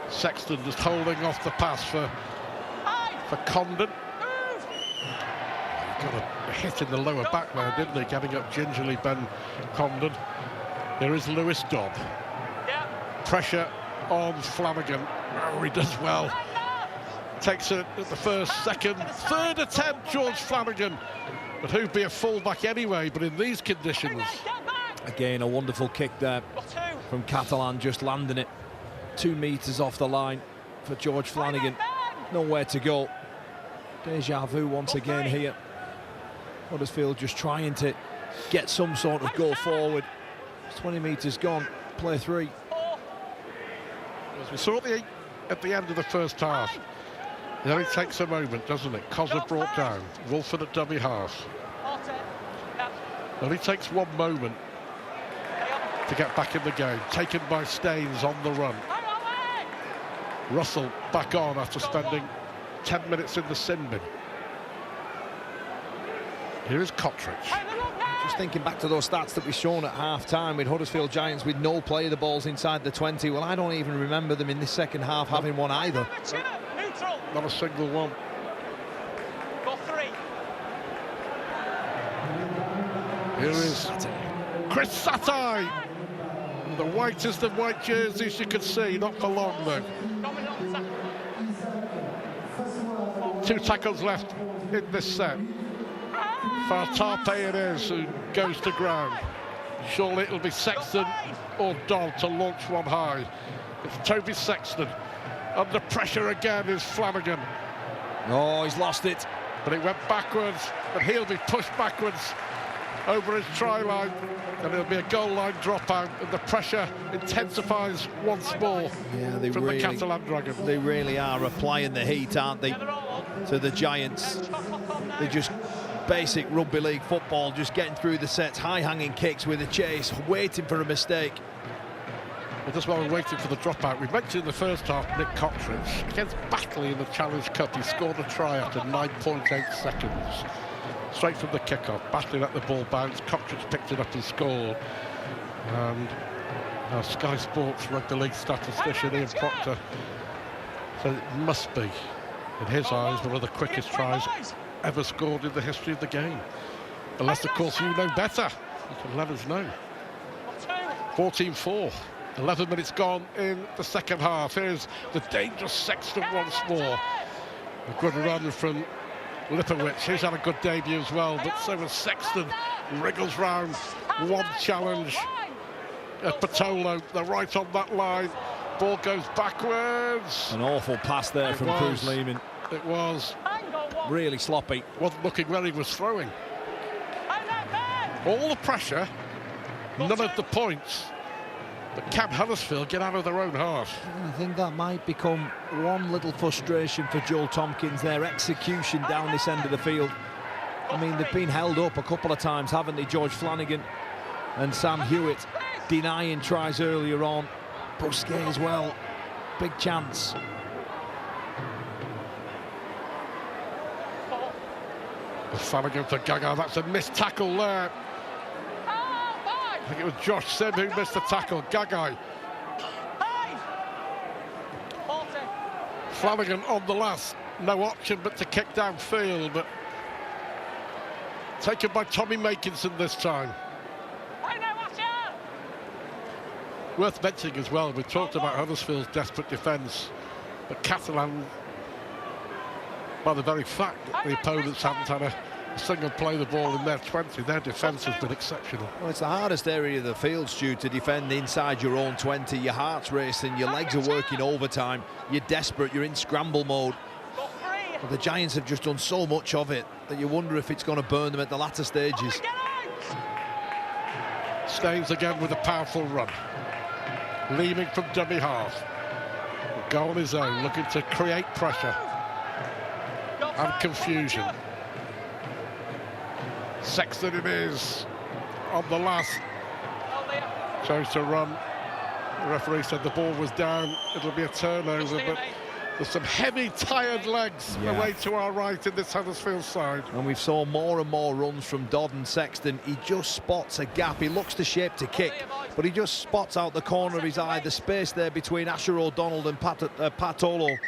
Sexton just holding off the pass for Condon. Got a hit in the lower back there, didn't he? Getting up gingerly, Ben Condon. Here is Lewis Dodd. Pressure on Flanagan. Oh, he does well. Takes it at the first, second, third attempt, George Flanagan. But who'd be a fullback anyway, but in these conditions. Again, a wonderful kick there from Catalan, just landing it 2 meters off the line for George Flanagan. Nowhere to go. Deja vu once again here. Huddersfield just trying to get some sort of goal forward. It's 20 meters gone, play 3. As we saw at the end of the first half, it only takes a moment, doesn't it? Cozza brought down, Wolford at dummy half. It only takes 1 moment to get back in the game. Taken by Staines on the run. Russell back on after spending 10 minutes in the sin bin. Here is Cottridge. Just thinking back to those stats that we've shown at half-time with Huddersfield Giants with no play of the balls inside the 20. Well, I don't even remember them in this second half having one either. Not a single one. Here is Chris Satai. The whitest of white jerseys you could see, not for long though. 2 tackles left in this set. Fartape it is who goes to ground. Surely it'll be Sexton or Dodd to launch one high. It's Toby Sexton. Under pressure again is Flanagan. Oh, he's lost it. But it went backwards, and he'll be pushed backwards over his try line, and it'll be a goal line dropout, and the pressure intensifies once more from the Catalan Dragons. They really are applying the heat, aren't they, to the Giants. They just basic rugby league football, just getting through the sets, high-hanging kicks with a chase, waiting for a mistake. But just while we're waiting for the dropout, we mentioned in the first half Nick Cottridge against Batley in the Challenge Cup. He scored a try after 9.8 seconds. Straight from the kickoff, Batley let the ball bounce, Cottridge picked it up and scored. And our Sky Sports rugby league statistician Ian Proctor said it must be, in his eyes, one of the quickest tries ever scored in the history of the game. Unless, of course, you know better. You can let us know. 14-4. 11 minutes gone in the second half. Here's the dangerous Sexton once more. A good run from Lipowicz. He's had a good debut as well, but so was Sexton. Wriggles round. One challenge at Patolo. They're right on that line. Ball goes backwards. An awful pass there from Cruz Lehman. It was. Really sloppy. Wasn't looking where he was throwing. All the pressure, none of the points. But can Huddersfield get out of their own half? I think that might become one little frustration for Joel Tompkins, their execution down this end of the field. I mean, they've been held up a couple of times, haven't they? George Flanagan and Sam Hewitt denying tries earlier on. Brusquet as well. Big chance. Flanagan for Gaga. That's a missed tackle there. I think it was Josh Sim who missed the tackle. Gagai. Flanagan on the last. No option but to kick downfield, but taken by Tommy Makinson this time. Worth mentioning as well, we talked about Huddersfield's desperate defence, but Catalan, by the very fact that the opponents haven't had a single play the ball in their 20, their defence has been exceptional. Well, it's the hardest area of the field, Stu, to defend inside your own 20. Your heart's racing, your legs are working overtime, you're desperate, you're in scramble mode. But the Giants have just done so much of it that you wonder if it's going to burn them at the latter stages. Staines again with a powerful run. Leeming from dummy half. Go on his own, looking to create pressure and confusion. Sexton it is on the last. Chose to run. The referee said the ball was down. It'll be a turnover, but there's some heavy, tired legs away to our right in this Huddersfield side. And we've saw more and more runs from Dodd and Sexton. He just spots a gap. He looks the shape to kick, but he just spots out the corner of his eye, the space there between Asher O'Donnell and Patolo. Wait,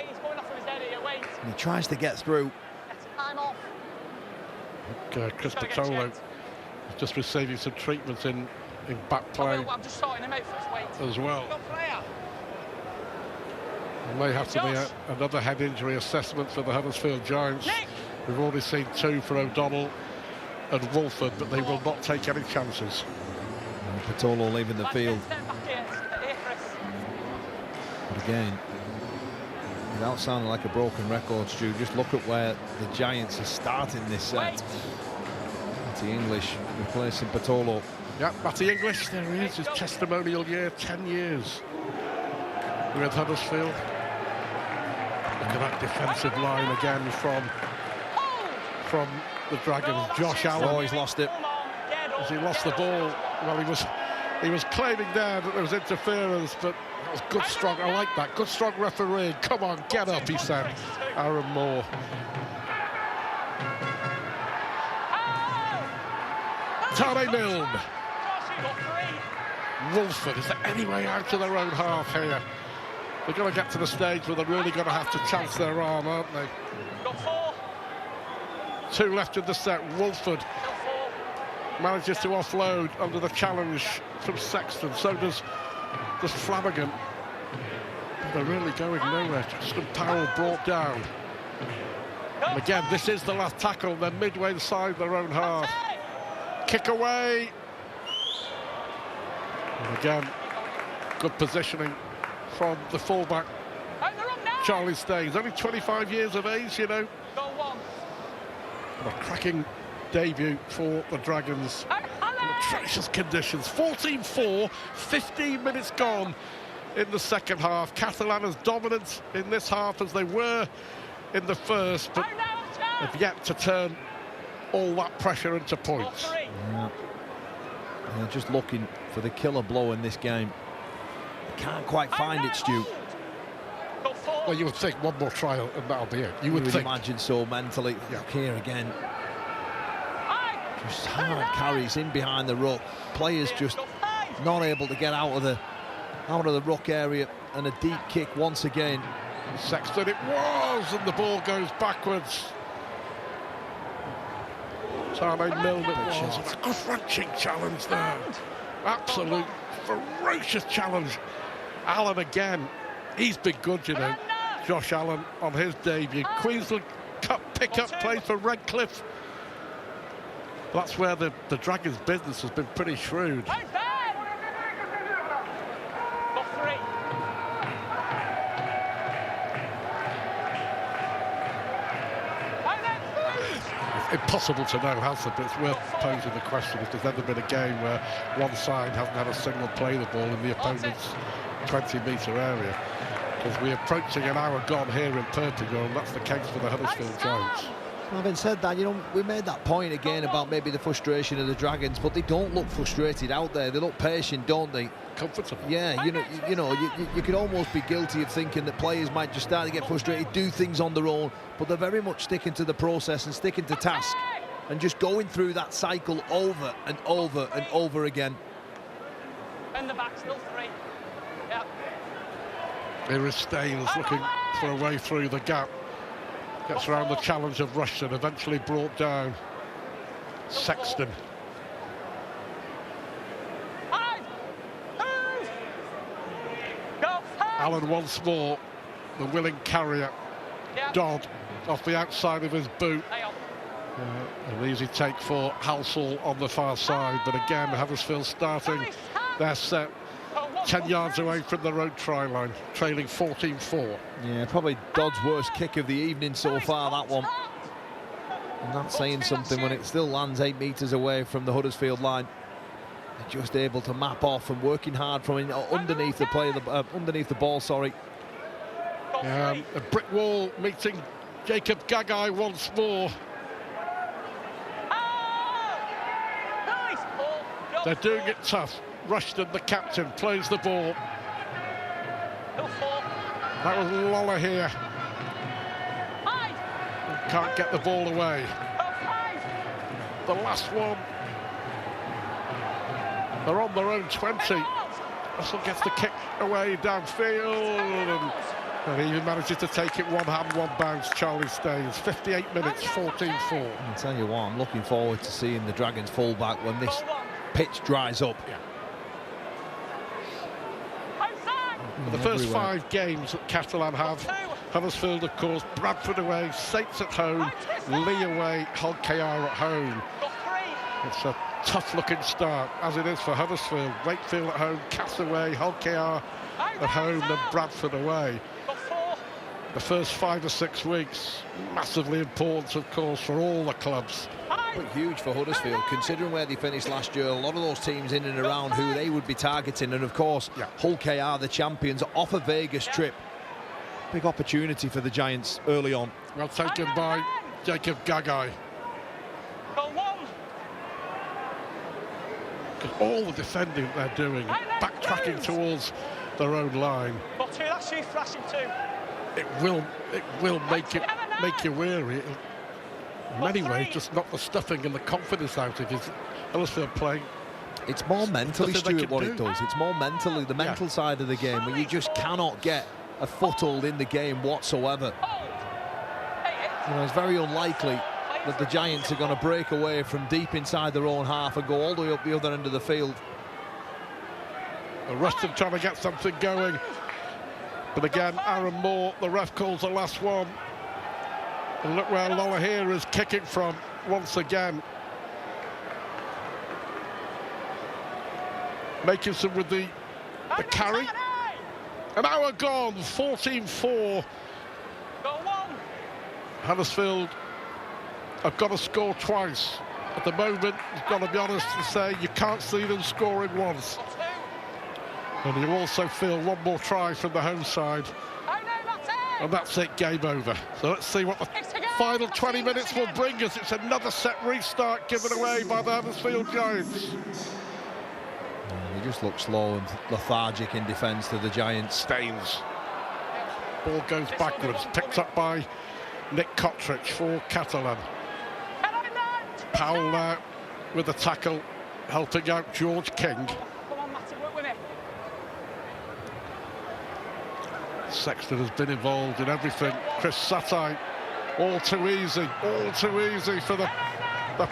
he's going off of his head here, wait. And he tries to get through. Time off. Chris Patolo is just receiving some treatment in back play I'm just sorting him out first, wait. as well. There may have to be another head injury assessment for the Huddersfield Giants. We've already seen 2 for O'Donnell and Wolford, but they will not take any chances. Patolo leaving the field. But again, without sounding like a broken record, Stu, just look at where the Giants are starting this set. Matty English replacing Patolo. Yeah, Matty English, there he is, his testimonial year, 10 years with Huddersfield. Look at that defensive line again from the Dragons. Josh Allen. Oh, he's lost it. As he lost the ball, well, he was claiming there that there was interference, but that was good, strong. I like that. Good, strong referee. Come on, get up, he said. Aaron Moore. Tane Milne. Wolford, is there any way out of their own half here? They're going to get to the stage where they're really going to have to chance their arm, aren't they? 2 left in the set. Wolford manages to offload under the challenge from Sexton. So does Flanagan. They're really going nowhere. Justin Powell brought down. And again, this is the last tackle. They're midway inside their own half. Kick away. And again, good positioning from the fullback, Charlie Staines. Only 25 years of age, you know. And a cracking debut for the Dragons in atrocious conditions. 14-4, 15 minutes gone in the second half. Catalan as dominant in this half as they were in the first, but have yet to turn all that pressure into points. Yeah. They're just looking for the killer blow in this game. They can't quite find it, Stu. Well, you would think one more trial and that'll be it. You would think. Imagine so mentally. Yeah. Look here again. Just hard carries in behind the ruck. Players just not able to get out of the ruck area, and a deep kick once again. Sexton it was, and the ball goes backwards. Tane Milne it was. It's a crunching challenge there. Absolute ferocious challenge. Allen again. He's been good, you know. Josh Allen on his debut. Queensland Cup pick-up play for Redcliffe. That's where the Dragons' business has been pretty shrewd. Impossible to know, hasn't it? But it's worth posing the question if there's ever been a game where one side hasn't had a single play the ball in the opponent's 20-metre area. As we're approaching an hour gone here in Perpignan, and that's the case for the Huddersfield Giants. Having said that, you know, we made that point again about maybe the frustration of the Dragons, but they don't look frustrated out there. They look patient, don't they? Comfortable. Yeah, you could almost be guilty of thinking that players might just start to get frustrated, do things on their own, but they're very much sticking to the process and sticking to task and just going through that cycle over and over and over again. And the back, still 3. Yep. Here is Staines looking for a way through the gap. Gets around the challenge of Rushton, eventually brought down. Sexton. Allen once more, the willing carrier. Dodd off the outside of his boot. An easy take for Halsall on the far side, but again Huddersfield starting their set 10 yards away from the road try line, trailing 14-4. Yeah, probably Dodd's worst kick of the evening so far, that one. And that's saying something when it still lands 8 metres away from the Huddersfield line. They're just able to map off and working hard from underneath the play, underneath the ball. Sorry. A brick wall meeting Jacob Gagai once more. They're doing it tough. Rushton, the captain, plays the ball. That was Lola here. Can't get the ball away. The last one. They're on their own 20. Russell gets the kick away downfield. And he manages to take it one hand, one bounce. Charlie Staines. 58 minutes, 14-4. I'll tell you what, I'm looking forward to seeing the Dragons full-back when this pitch dries up. Yeah. The first 5 games that Catalan have, Huddersfield, of course, Bradford away, Saints at home, Lee away, Hull KR at home. It's a tough-looking start, as it is for Huddersfield. Wakefield at home, Cass away, Hull KR at home, then Bradford away. The first 5 or 6 weeks, massively important, of course, for all the clubs. But huge for Huddersfield, considering where they finished last year. A lot of those teams in and around who they would be targeting, and of course, Hull KR, the champions, off a Vegas trip. Big opportunity for the Giants early on. Well taken by Jacob Gagai. Because all the defending they're doing, backtracking towards their own line. It will make you weary. In many ways, just knock the stuffing and the confidence out of his Huddersfield playing. It's more mentally, Stuart, what it does. It's more mentally, the mental side of the game, where you just cannot get a foothold in the game whatsoever. You know, it's very unlikely that the Giants are going to break away from deep inside their own half and go all the way up the other end of the field. Rushton trying to get something going. But again, Aaron Moore, the ref calls the last one. And look where Lola here is kicking from once again. Making some with the carry. An hour gone, 14-4. Huddersfield have got to score twice. At the moment, you've got to be honest and say you can't see them scoring once. And you also feel one more try from the home side. And that's it, game over. So let's see what the final 20 minutes will bring us. It's another set restart given away by the Huddersfield Giants. They just look slow and lethargic in defence to the Giants. Staines. Ball goes backwards, picked up by Nick Cottridge for Catalan. Powell now with the tackle, helping out George King. Sexton has been involved in everything. Chris Satay, all too easy for the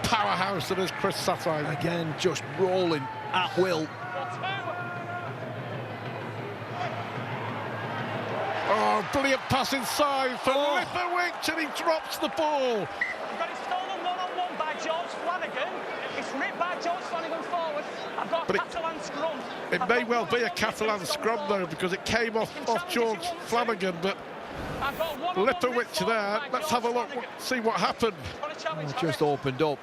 powerhouse that is Chris Satay. Again, just rolling at will. Oh, brilliant pass inside for Lipowicz, and he drops the ball. Got it stolen one-on-one by George Flanagan. It's ripped by George Flanagan forward. I've got a Catalan scrum. It may well be a Catalan scrum though, because it came off George Flanagan, but Lipowicz there. Let's have a look, see what happened. It just opened up.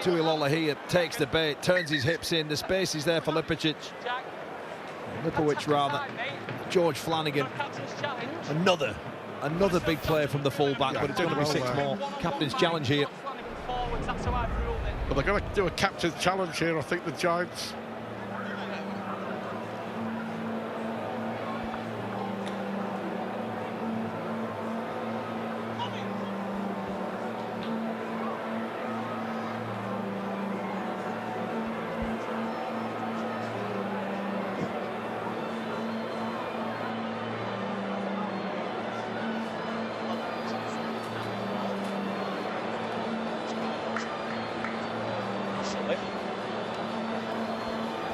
Tuilola here takes the bait, turns his hips in. The space is there for Lipowicz. Lipowicz rather. George Flanagan. Another big play from the fullback, but it's going to be 6 more. Captain's challenge here. But they're going to do a captain's challenge here, I think, the Giants.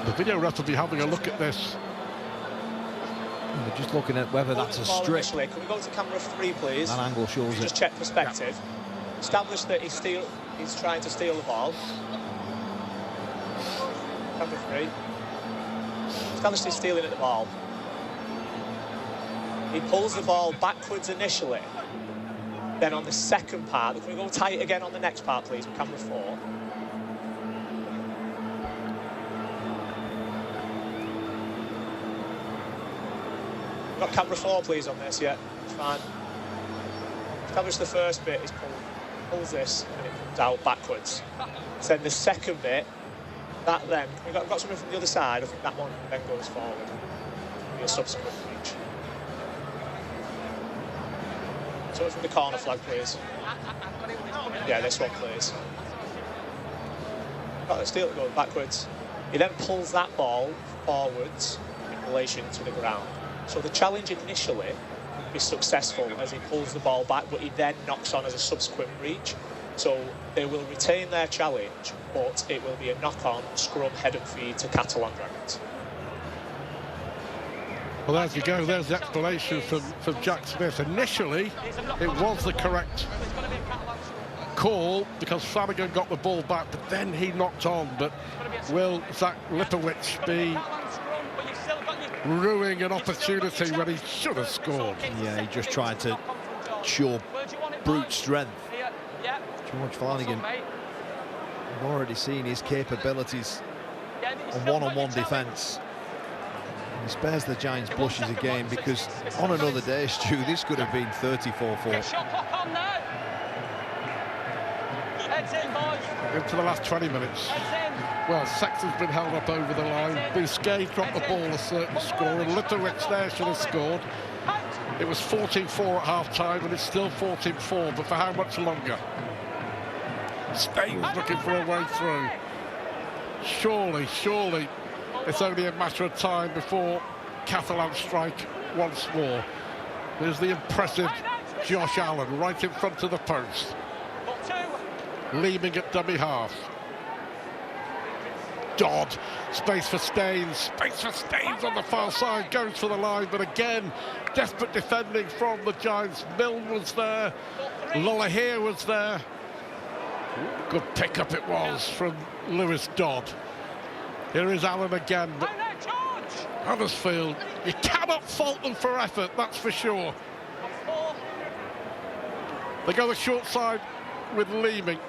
The video ref will be having a look at this. They're just looking at whether that's a strip. Can we go to camera 3, please? That angle shows it. Just check perspective. Yeah. Establish that he's trying to steal the ball. Camera 3. Establish he's stealing at the ball. He pulls the ball backwards initially. Then on the second part, can we go tight again on the next part, please, with camera 4? Got camera 4, please, on this, yeah, it's fine. Establish the first bit, is pulls this, and it comes out backwards. Then the second bit, That then, we've got something from the other side. I think that one then goes forward. Be a subsequent reach. So from the corner flag, please. Yeah, this one, please. Got the steal going backwards. He then pulls that ball forwards in relation to the ground. So the challenge initially would be successful as he pulls the ball back, but he then knocks on as a subsequent reach. So they will retain their challenge, but it will be a knock-on scrum head and feed to Catalan Dragons. Well, there you go. There's the explanation from Jack Smith. Initially, it was the correct call because Flanagan got the ball back, but then he knocked on. But will Zach Lipowicz be ruining an opportunity when he should have scored? Yeah, he just tried to show brute strength. George Flanagan, we've already seen his capabilities on one-on-one defence. He spares the Giants blushes again because on another day, Stu, this could have been 34-4. Into the last 20 minutes. Well, Sexton's been held up over the line. Bousquet dropped the ball a certain score, and Litowicz there should have scored. It was 14-4 at half-time, and it's still 14-4, but for how much longer? Staines looking for a way through. Surely, it's only a matter of time before Catalan strike once more. There's the impressive Josh Allen right in front of the post. Leeming at dummy half. Dodd, space for Staines on the far side, goes for the line, but again, desperate defending from the Giants. Milne was there, Lollahir was there. Good pick-up it was from Lewis Dodd. Here is Allen again, but Huddersfield, you cannot fault them for effort, that's for sure. They go the short side with Leeming.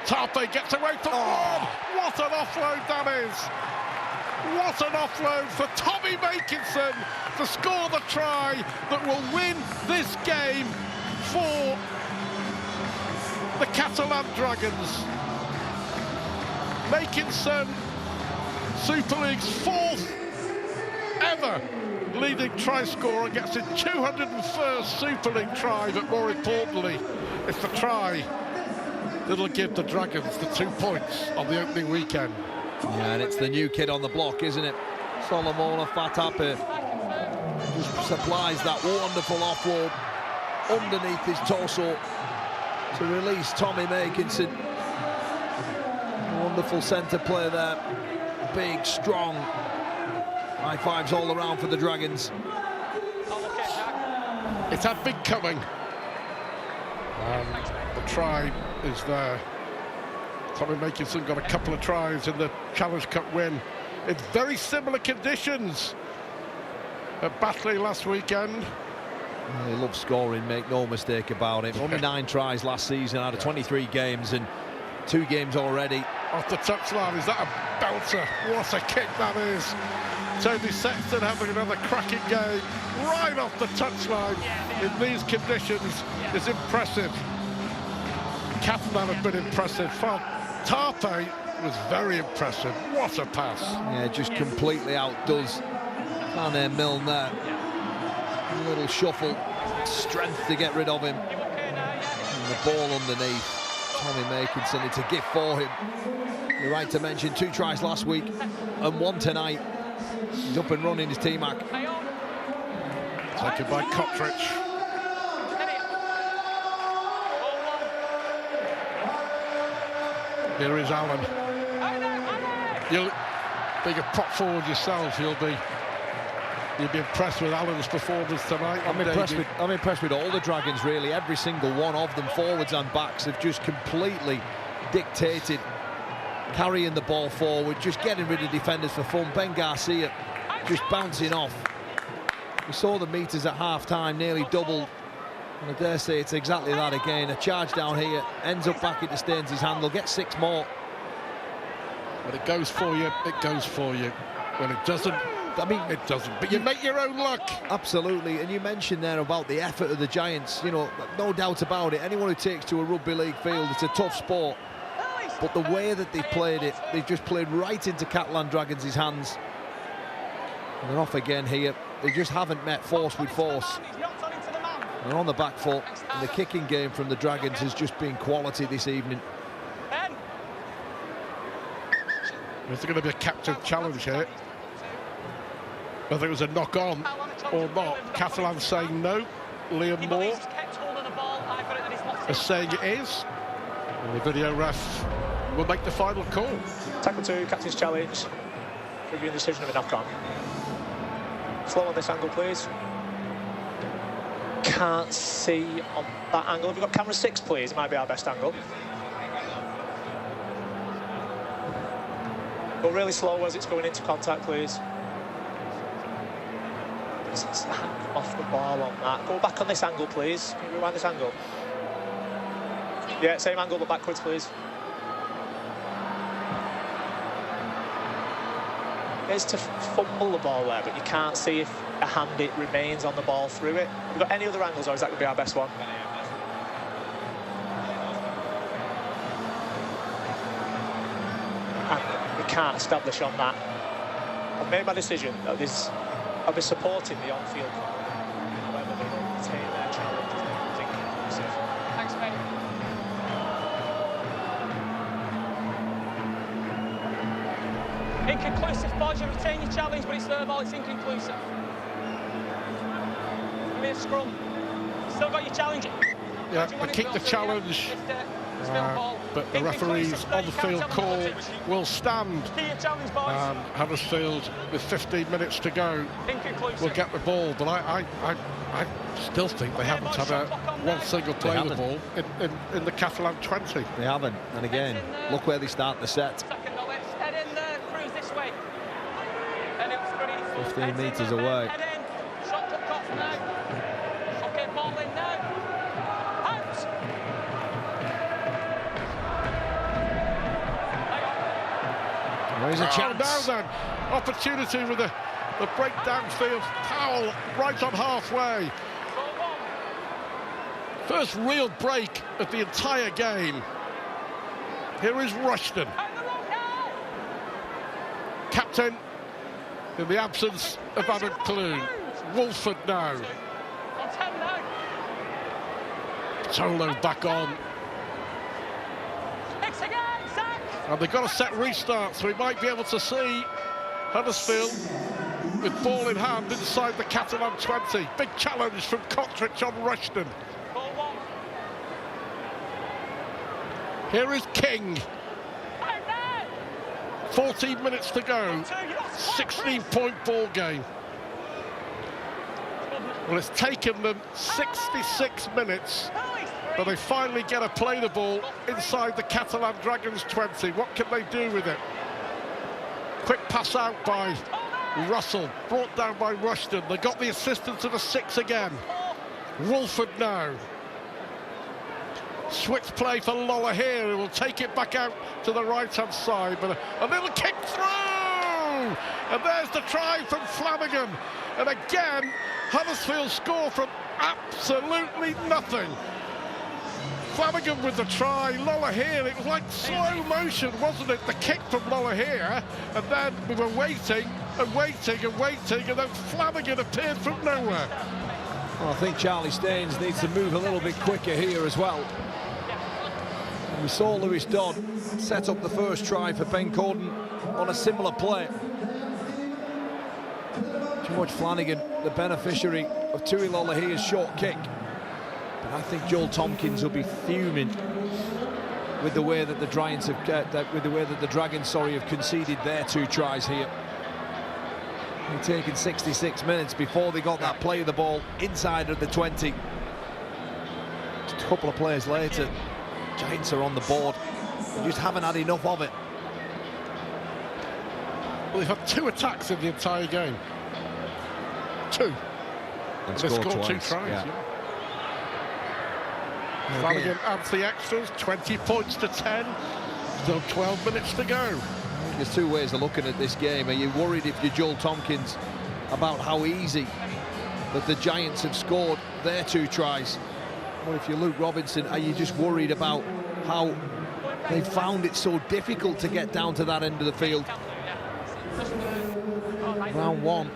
Tape gets away from one. What an offload that is. What an offload for Tommy Makinson to score the try that will win this game for the Catalan Dragons. Makinson, Super League's 4th ever leading try scorer, gets his 201st Super League try, but more importantly, it's the try that'll give the Dragons the 2 points on the opening weekend. Yeah, and it's the new kid on the block, isn't it? Solomona Fatape just supplies that wonderful offload underneath his torso to release Tommy Makinson. Wonderful centre play there. Big, strong. High fives all around for the Dragons. It had been coming. The try is there. Tommy Makinson got a couple of tries in the Challenge Cup win in very similar conditions at Batley last weekend. He loves scoring, make no mistake about it. Only 9 tries last season out of 23 games, and 2 games already. Off the touchline, is that a belter? What a kick that is. Toby Sexton having another cracking game right off the touchline in these conditions is impressive. Catalan have been impressive. Tape was very impressive. What a pass. Yeah, just completely outdoes Milne there. A little shuffle, strength to get rid of him. And the ball underneath. Tommy Makinson, it's a gift for him. You're right to mention 2 tries last week and 1 tonight. He's up and running his T-Mac. Taken by Cottridge. Here is Allen. Being a prop forward yourself, you'll be impressed with Allen's performance tonight. I'm impressed with all the Dragons, really. Every single one of them, forwards and backs, have just completely dictated carrying the ball forward, just getting rid of defenders for fun. Ben Garcia just bouncing off. We saw the meters at half-time nearly doubled, and I dare say it's exactly that again. A charge down here, ends up back into Staines' hand. They'll get 6 more. When it goes for you, it goes for you. When it doesn't, I mean, it doesn't. But you make your own luck. Absolutely. And you mentioned there about the effort of the Giants. You know, no doubt about it. Anyone who takes to a rugby league field, it's a tough sport. but the way that they've played it, they've just played right into Catalan Dragons' hands. And they're off again here. They just haven't met force with force. They're on the back foot, and the kicking game from the Dragons has just been quality this evening. Is there going to be a captive challenge here? Whether it was a knock-on or not, Catalan saying no. Liam Moore is saying it is. And the video ref will make the final call. Tackle 2, captain's challenge. Reviewing the decision of a knock-on. Slow on this angle, please. Can't see on that angle. Have we got camera 6, please? It might be our best angle. Go really slow as it's going into contact, please. It's off the ball on that. Go back on this angle, please. Can you rewind this angle? Yeah, same angle, but backwards, please. It's to fumble the ball there, but you can't see if a hand it remains on the ball through it. Have we got any other angles, or is that going to be our best one? And we can't establish on that. I've made my decision that I'll be supporting the on-field call. However, they will retain their challenge as they think inclusive. Thanks, mate. Inconclusive, boys. You retain your challenge, but it's their ball. It's inconclusive. Give me a scrum. Still got your challenge. Yeah, they keep the challenge. But the referee's on-field call will stand. Huddersfield, with 15 minutes to go, will get the ball. But I still think they haven't had one single play of the ball in the Catalan 20. They haven't. And again, look where they start the set. 15 metres away. There's a chance. Now then, opportunity with the breakdown field. Powell right on halfway. First real break of the entire game. Here is Rushton. Captain in the absence of Adam Clune. Wolford now. Tolo back on. And they've got a set restart, so we might be able to see Huddersfield with ball in hand inside the Catalan 20. Big challenge from Cottridge on Rushton. Here is King. 14 minutes to go. 16-point ball game. Well, it's taken them 66 minutes, but they finally get to play the ball inside the Catalan Dragons 20. What can they do with it? Quick pass out by Russell, brought down by Rushton. They got the assistance of a 6 again. Wolford now. Switch play for Lola here, who will take it back out to the right-hand side, but a little kick through! And there's the try from Flanagan. And again, Huddersfield score from absolutely nothing. Flanagan with the try, Lola here, it was like slow motion, wasn't it? The kick from Lola here, and then we were waiting and waiting and waiting, and then Flanagan appeared from nowhere. Well, I think Charlie Staines needs to move a little bit quicker here as well. And we saw Lewis Dodd set up the first try for Ben Corden on a similar play. George Flanagan, the beneficiary of Tui Lolahia's short kick. But I think Joel Tompkins will be fuming with the way that the Dragons have conceded their 2 tries here. They've taken 66 minutes before they got that play of the ball inside of the 20. Just a couple of plays later, Giants are on the board. They just haven't had enough of it. Well, they've had 2 attacks in the entire game. 2. And they scored twice. 2 tries. Yeah. Flanagan adds the extras, 20 points to 10. Still 12 minutes to go. There's 2 ways of looking at this game. Are you worried, if you're Joel Tompkins, about how easy that the Giants have scored their 2 tries? Or if you're Luke Robinson, are you just worried about how they found it so difficult to get down to that end of the field. Round one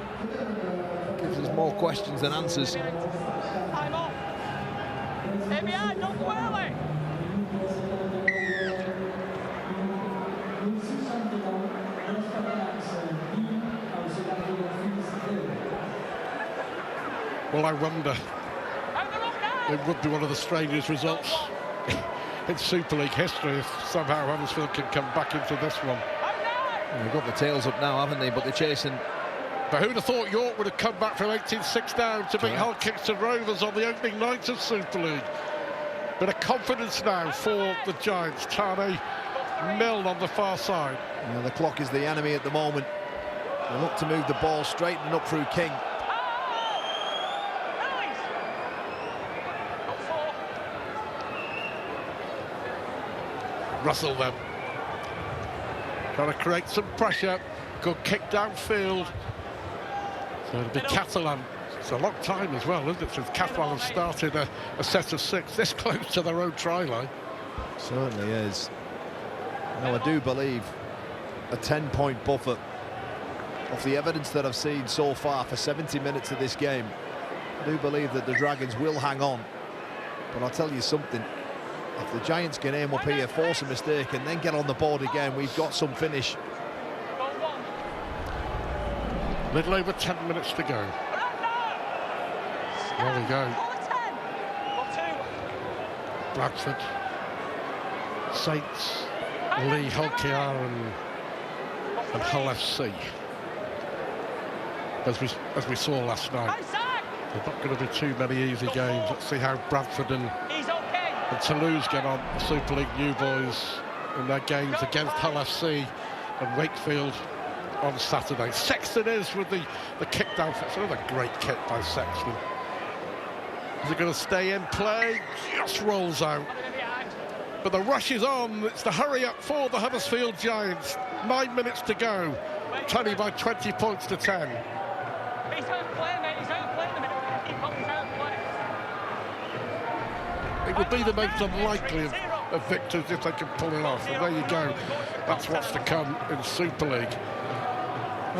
gives us more questions than answers. Time off. Stay behind, don't go early. Well, I wonder, it would be one of the strangest results in Super League history if somehow Huddersfield can come back into this one. Well, they've got the tails up now, haven't they? But they're chasing. But who'd have thought York would have come back from 18-6 down to beat Hull Kingston Rovers on the opening night of Super League? Bit of confidence now for the Giants. Tane Milne on the far side. Yeah, the clock is the enemy at the moment. They look to move the ball straight and up through King. Russell then. Trying to create some pressure. Good kick downfield. So it'll be Catalan. It's a long time as well, isn't it, since Catalan has started a set of 6 this close to their own try line. Certainly is. Now, I do believe a 10-point buffer of the evidence that I've seen so far for 70 minutes of this game. I do believe that the Dragons will hang on. But I'll tell you something. If the Giants can aim up here, force a mistake, and then get on the board again, we've got some finish. Little over 10 minutes to go. There we go. Bradford, Saints, Lee, Hull KR and Hull FC. As we saw last night, there's not going to be too many easy games. Let's see how Bradford and Toulouse get on, the Super League new boys, in their games against Hull FC and Wakefield on Saturday. Sexton is with the kick down. It's another great kick by Sexton. Is it going to stay in play? Just rolls out. But the rush is on. It's the hurry up for the Huddersfield Giants. 9 minutes to go. Tony by 20 points to 10. He's out of play, mate. He's out of play in the minute. He's out of play. It would be the most unlikely of victors if they can pull it off. And there you go. That's what's to come in Super League.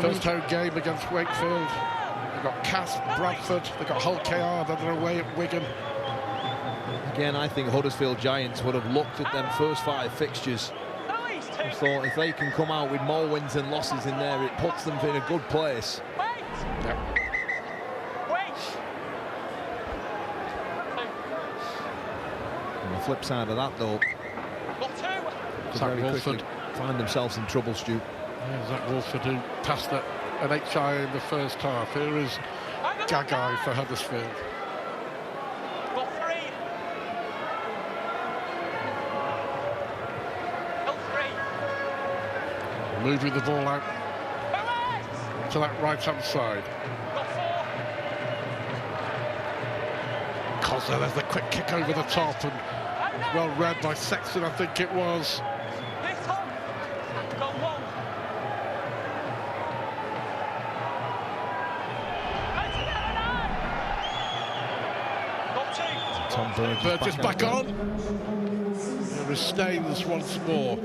First home game against Wakefield. They've got Cass, Bradford, they've got Hull KR, then they're away at Wigan. Again, I think Huddersfield Giants would have looked at them first 5 fixtures and thought if they can come out with more wins than losses in there, it puts them in a good place. Yep. On the flip side of that, though, Zach Wolford find themselves in trouble, Stu. Yeah, Zach Wolford, who passed an HI in the first half. Here is Gagai for Huddersfield. Moving the ball out to that right-hand side. Cosner, there's the quick kick over the top, and well read by Sexton, I think it was. Tom Burgess back on. There is Staines once more.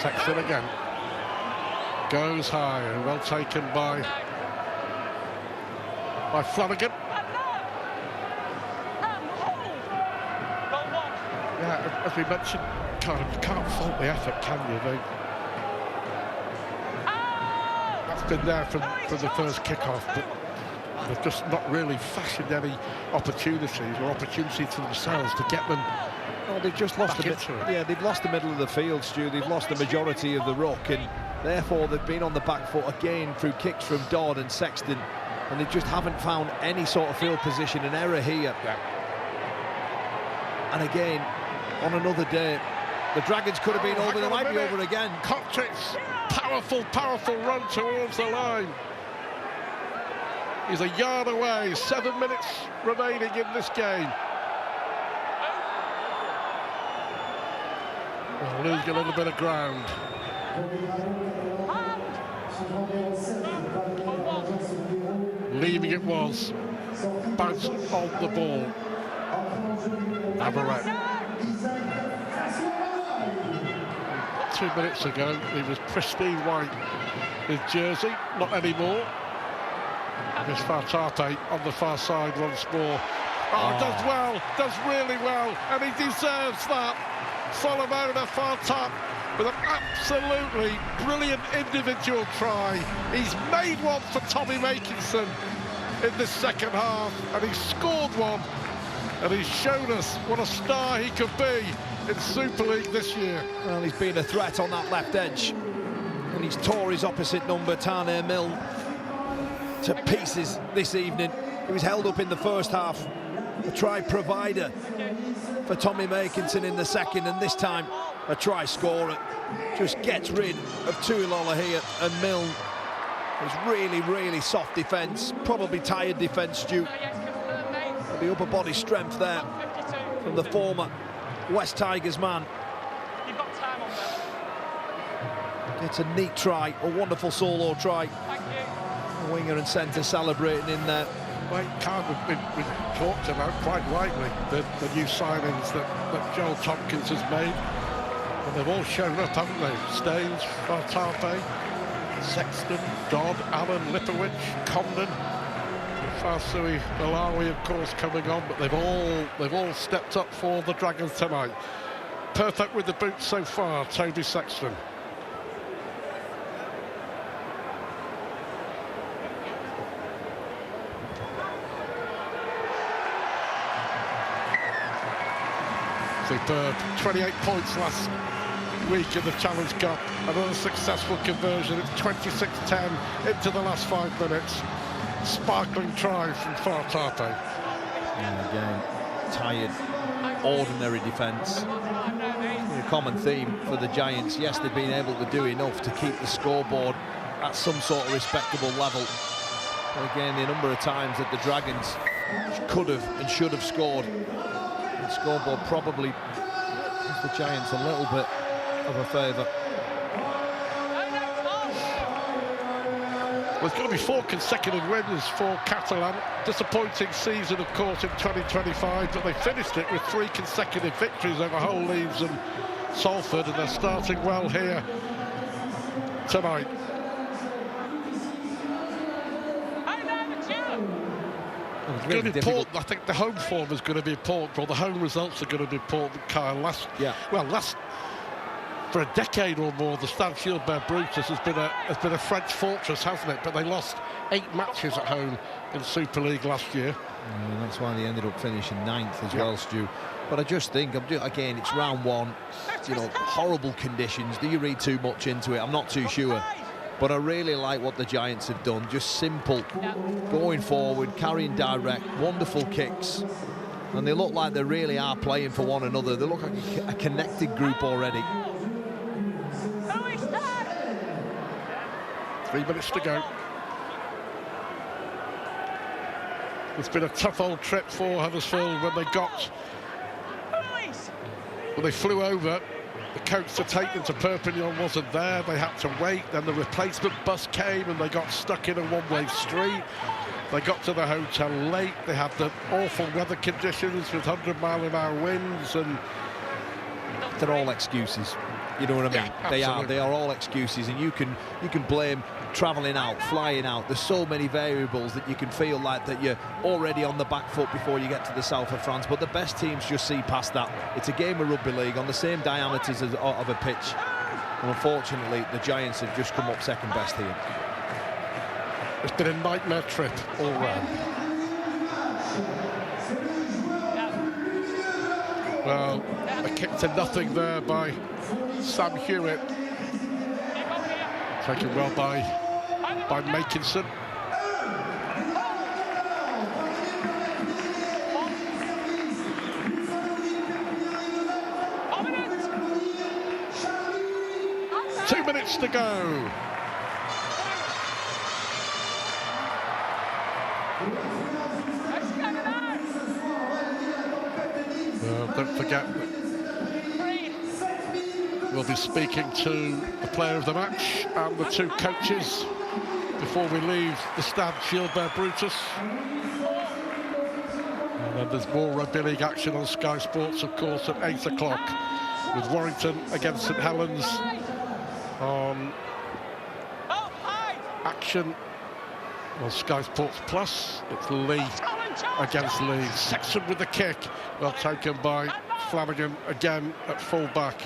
Sexton again. Goes high and well taken by Flanagan. Yeah, as we mentioned, you can't fault the effort, can you? That's been there from the first kick-off, but they've just not really fashioned any opportunities for themselves to get them. Well, they've just lost they've lost the middle of the field, Stu. They've lost the majority of the ruck, and therefore they've been on the back foot again through kicks from Dodd and Sexton, and they just haven't found any sort of field position. An error here. Yeah. And again, on another day, the Dragons could have been over. They might be over again. Cocktricks, powerful run towards the line. He's a yard away. 7 minutes remaining in this game. Well, losing a little bit of ground. Leaving it was. Bounce on the ball. Navarrete. 2 minutes ago, he was pristine white. His jersey, not anymore. This Fartape on the far side once more. Oh, does well, does really well, and he deserves that. Solomon Fartape with an absolutely brilliant individual try. He's made one for Tommy Makinson in this second half, and he's scored one, and he's shown us what a star he could be in Super League this year. Well, he's been a threat on that left edge, and he's tore his opposite number, Tane Mill, to pieces this evening. He was held up in the first half, a try provider for Tommy Makinson in the second, and this time a try scorer. Just gets rid of Tuilola here, and Mill was really soft defence, probably tired defence, Stu. The upper body strength there from the former West Tigers man. You've got time on there. It's a neat try, a wonderful solo try. Thank you. Winger and centre celebrating in there. Well, we've talked about quite rightly the new signings that Joel Tompkins has made. And they've all shown up, haven't they? Staines, Fartape, Sexton, Dodd, Allen, Lipowicz, Comden, Farsui, Malawi, of course, coming on, but they've all stepped up for the Dragons tonight. Perfect with the boots so far, Toby Sexton. Superb. 28 points last week in the Challenge Cup. Another successful conversion. It's 26-10 into the last 5 minutes. Sparkling try from Fartape. And again, tired, ordinary defence. A common theme for the Giants. Yes, they've been able to do enough to keep the scoreboard at some sort of respectable level. But again, the number of times that the Dragons could have and should have scored, the scoreboard probably gives the Giants a little bit of a favour. Well, it's going to be 4 consecutive wins for Catalan. Disappointing season, of course, in 2025, but they finished it with 3 consecutive victories over Hull, Leeds and Salford, and they're starting well here tonight. It's going to be important. I think the home form is going to be important, or the home results are going to be important, Kyle. For a decade or more, the Stade Gilbert Brutus has been a French fortress, hasn't it? But they lost 8 matches at home in Super League last year. And that's why they ended up finishing 9th as well, Stu. But I just think, again, it's round 1. You know, horrible conditions. Do you read too much into it? I'm not too sure. But I really like what the Giants have done. Just simple, going forward, carrying direct, wonderful kicks. And they look like they really are playing for one another. They look like a connected group already. 3 minutes to go. It's been a tough old trip for Huddersfield when they flew over. The coach to take them to Perpignan wasn't there. They had to wait. Then the replacement bus came and they got stuck in a one-way street. They got to the hotel late. They had the awful weather conditions with 100-mile-an-hour winds, and they're all excuses. You know what I mean? Yeah, they are all excuses, and you can blame travelling out, flying out. There's so many variables that you can feel like that you're already on the back foot before you get to the south of France. But the best teams just see past that. It's a game of rugby league on the same diameters of a pitch. And unfortunately, the Giants have just come up second best here. It's been a nightmare trip all round. Well, a kick to nothing there by Sam Hewitt. Taken well by Makinson. Two minutes to go. Don't forget that we'll be speaking to the player of the match and the two coaches before we leave the Stade Gilbert Brutus. And then there's more rugby league action on Sky Sports, of course, at 8 o'clock with Warrington against St Helens on action on Sky Sports Plus. It's Lee against Lee. Sexton with the kick, well taken by Flanagan again at full-back.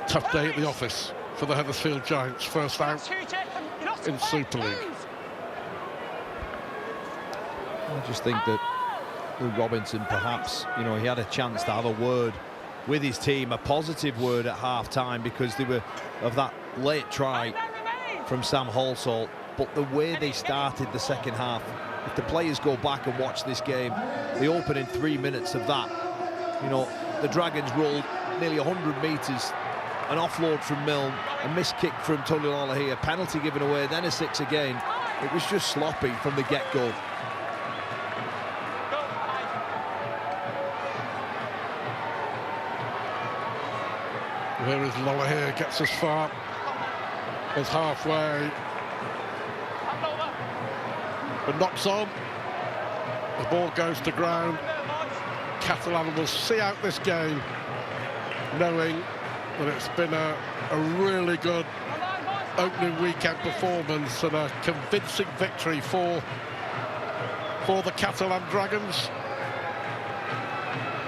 Tough day at the office for the Huddersfield Giants. First out in Super League. I just think that Luke Robinson, perhaps, you know, he had a chance to have a word with his team, a positive word at half-time, because they were of that late try from Sam Halsall. But the way they started the second half, if the players go back and watch this game, the opening 3 minutes of that, you know, the Dragons rolled nearly 100 metres, an offload from Milne, a missed kick from Tuliolala here, penalty given away, then a 6 again. It was just sloppy from the get-go. Here is Lollahir, gets as far as halfway, but knocks on. The ball goes to ground. Catalan will see out this game, knowing that it's been a really good opening weekend performance and a convincing victory for the Catalan Dragons.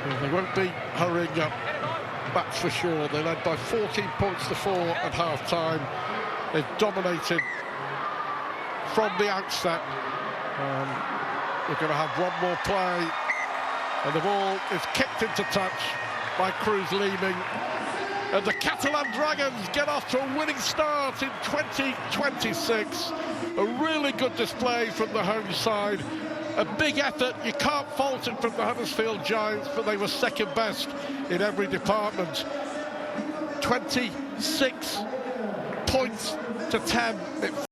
And they won't be hurrying up, that's for sure. They led by 14 points to 4 at half-time. They've dominated from the outset. We're going to have one more play, and the ball is kicked into touch by Cruz Leeming. And the Catalan Dragons get off to a winning start in 2026. A really good display from the home side. A big effort, you can't fault it from the Huddersfield Giants, but they were second best in every department. 26 points to 10.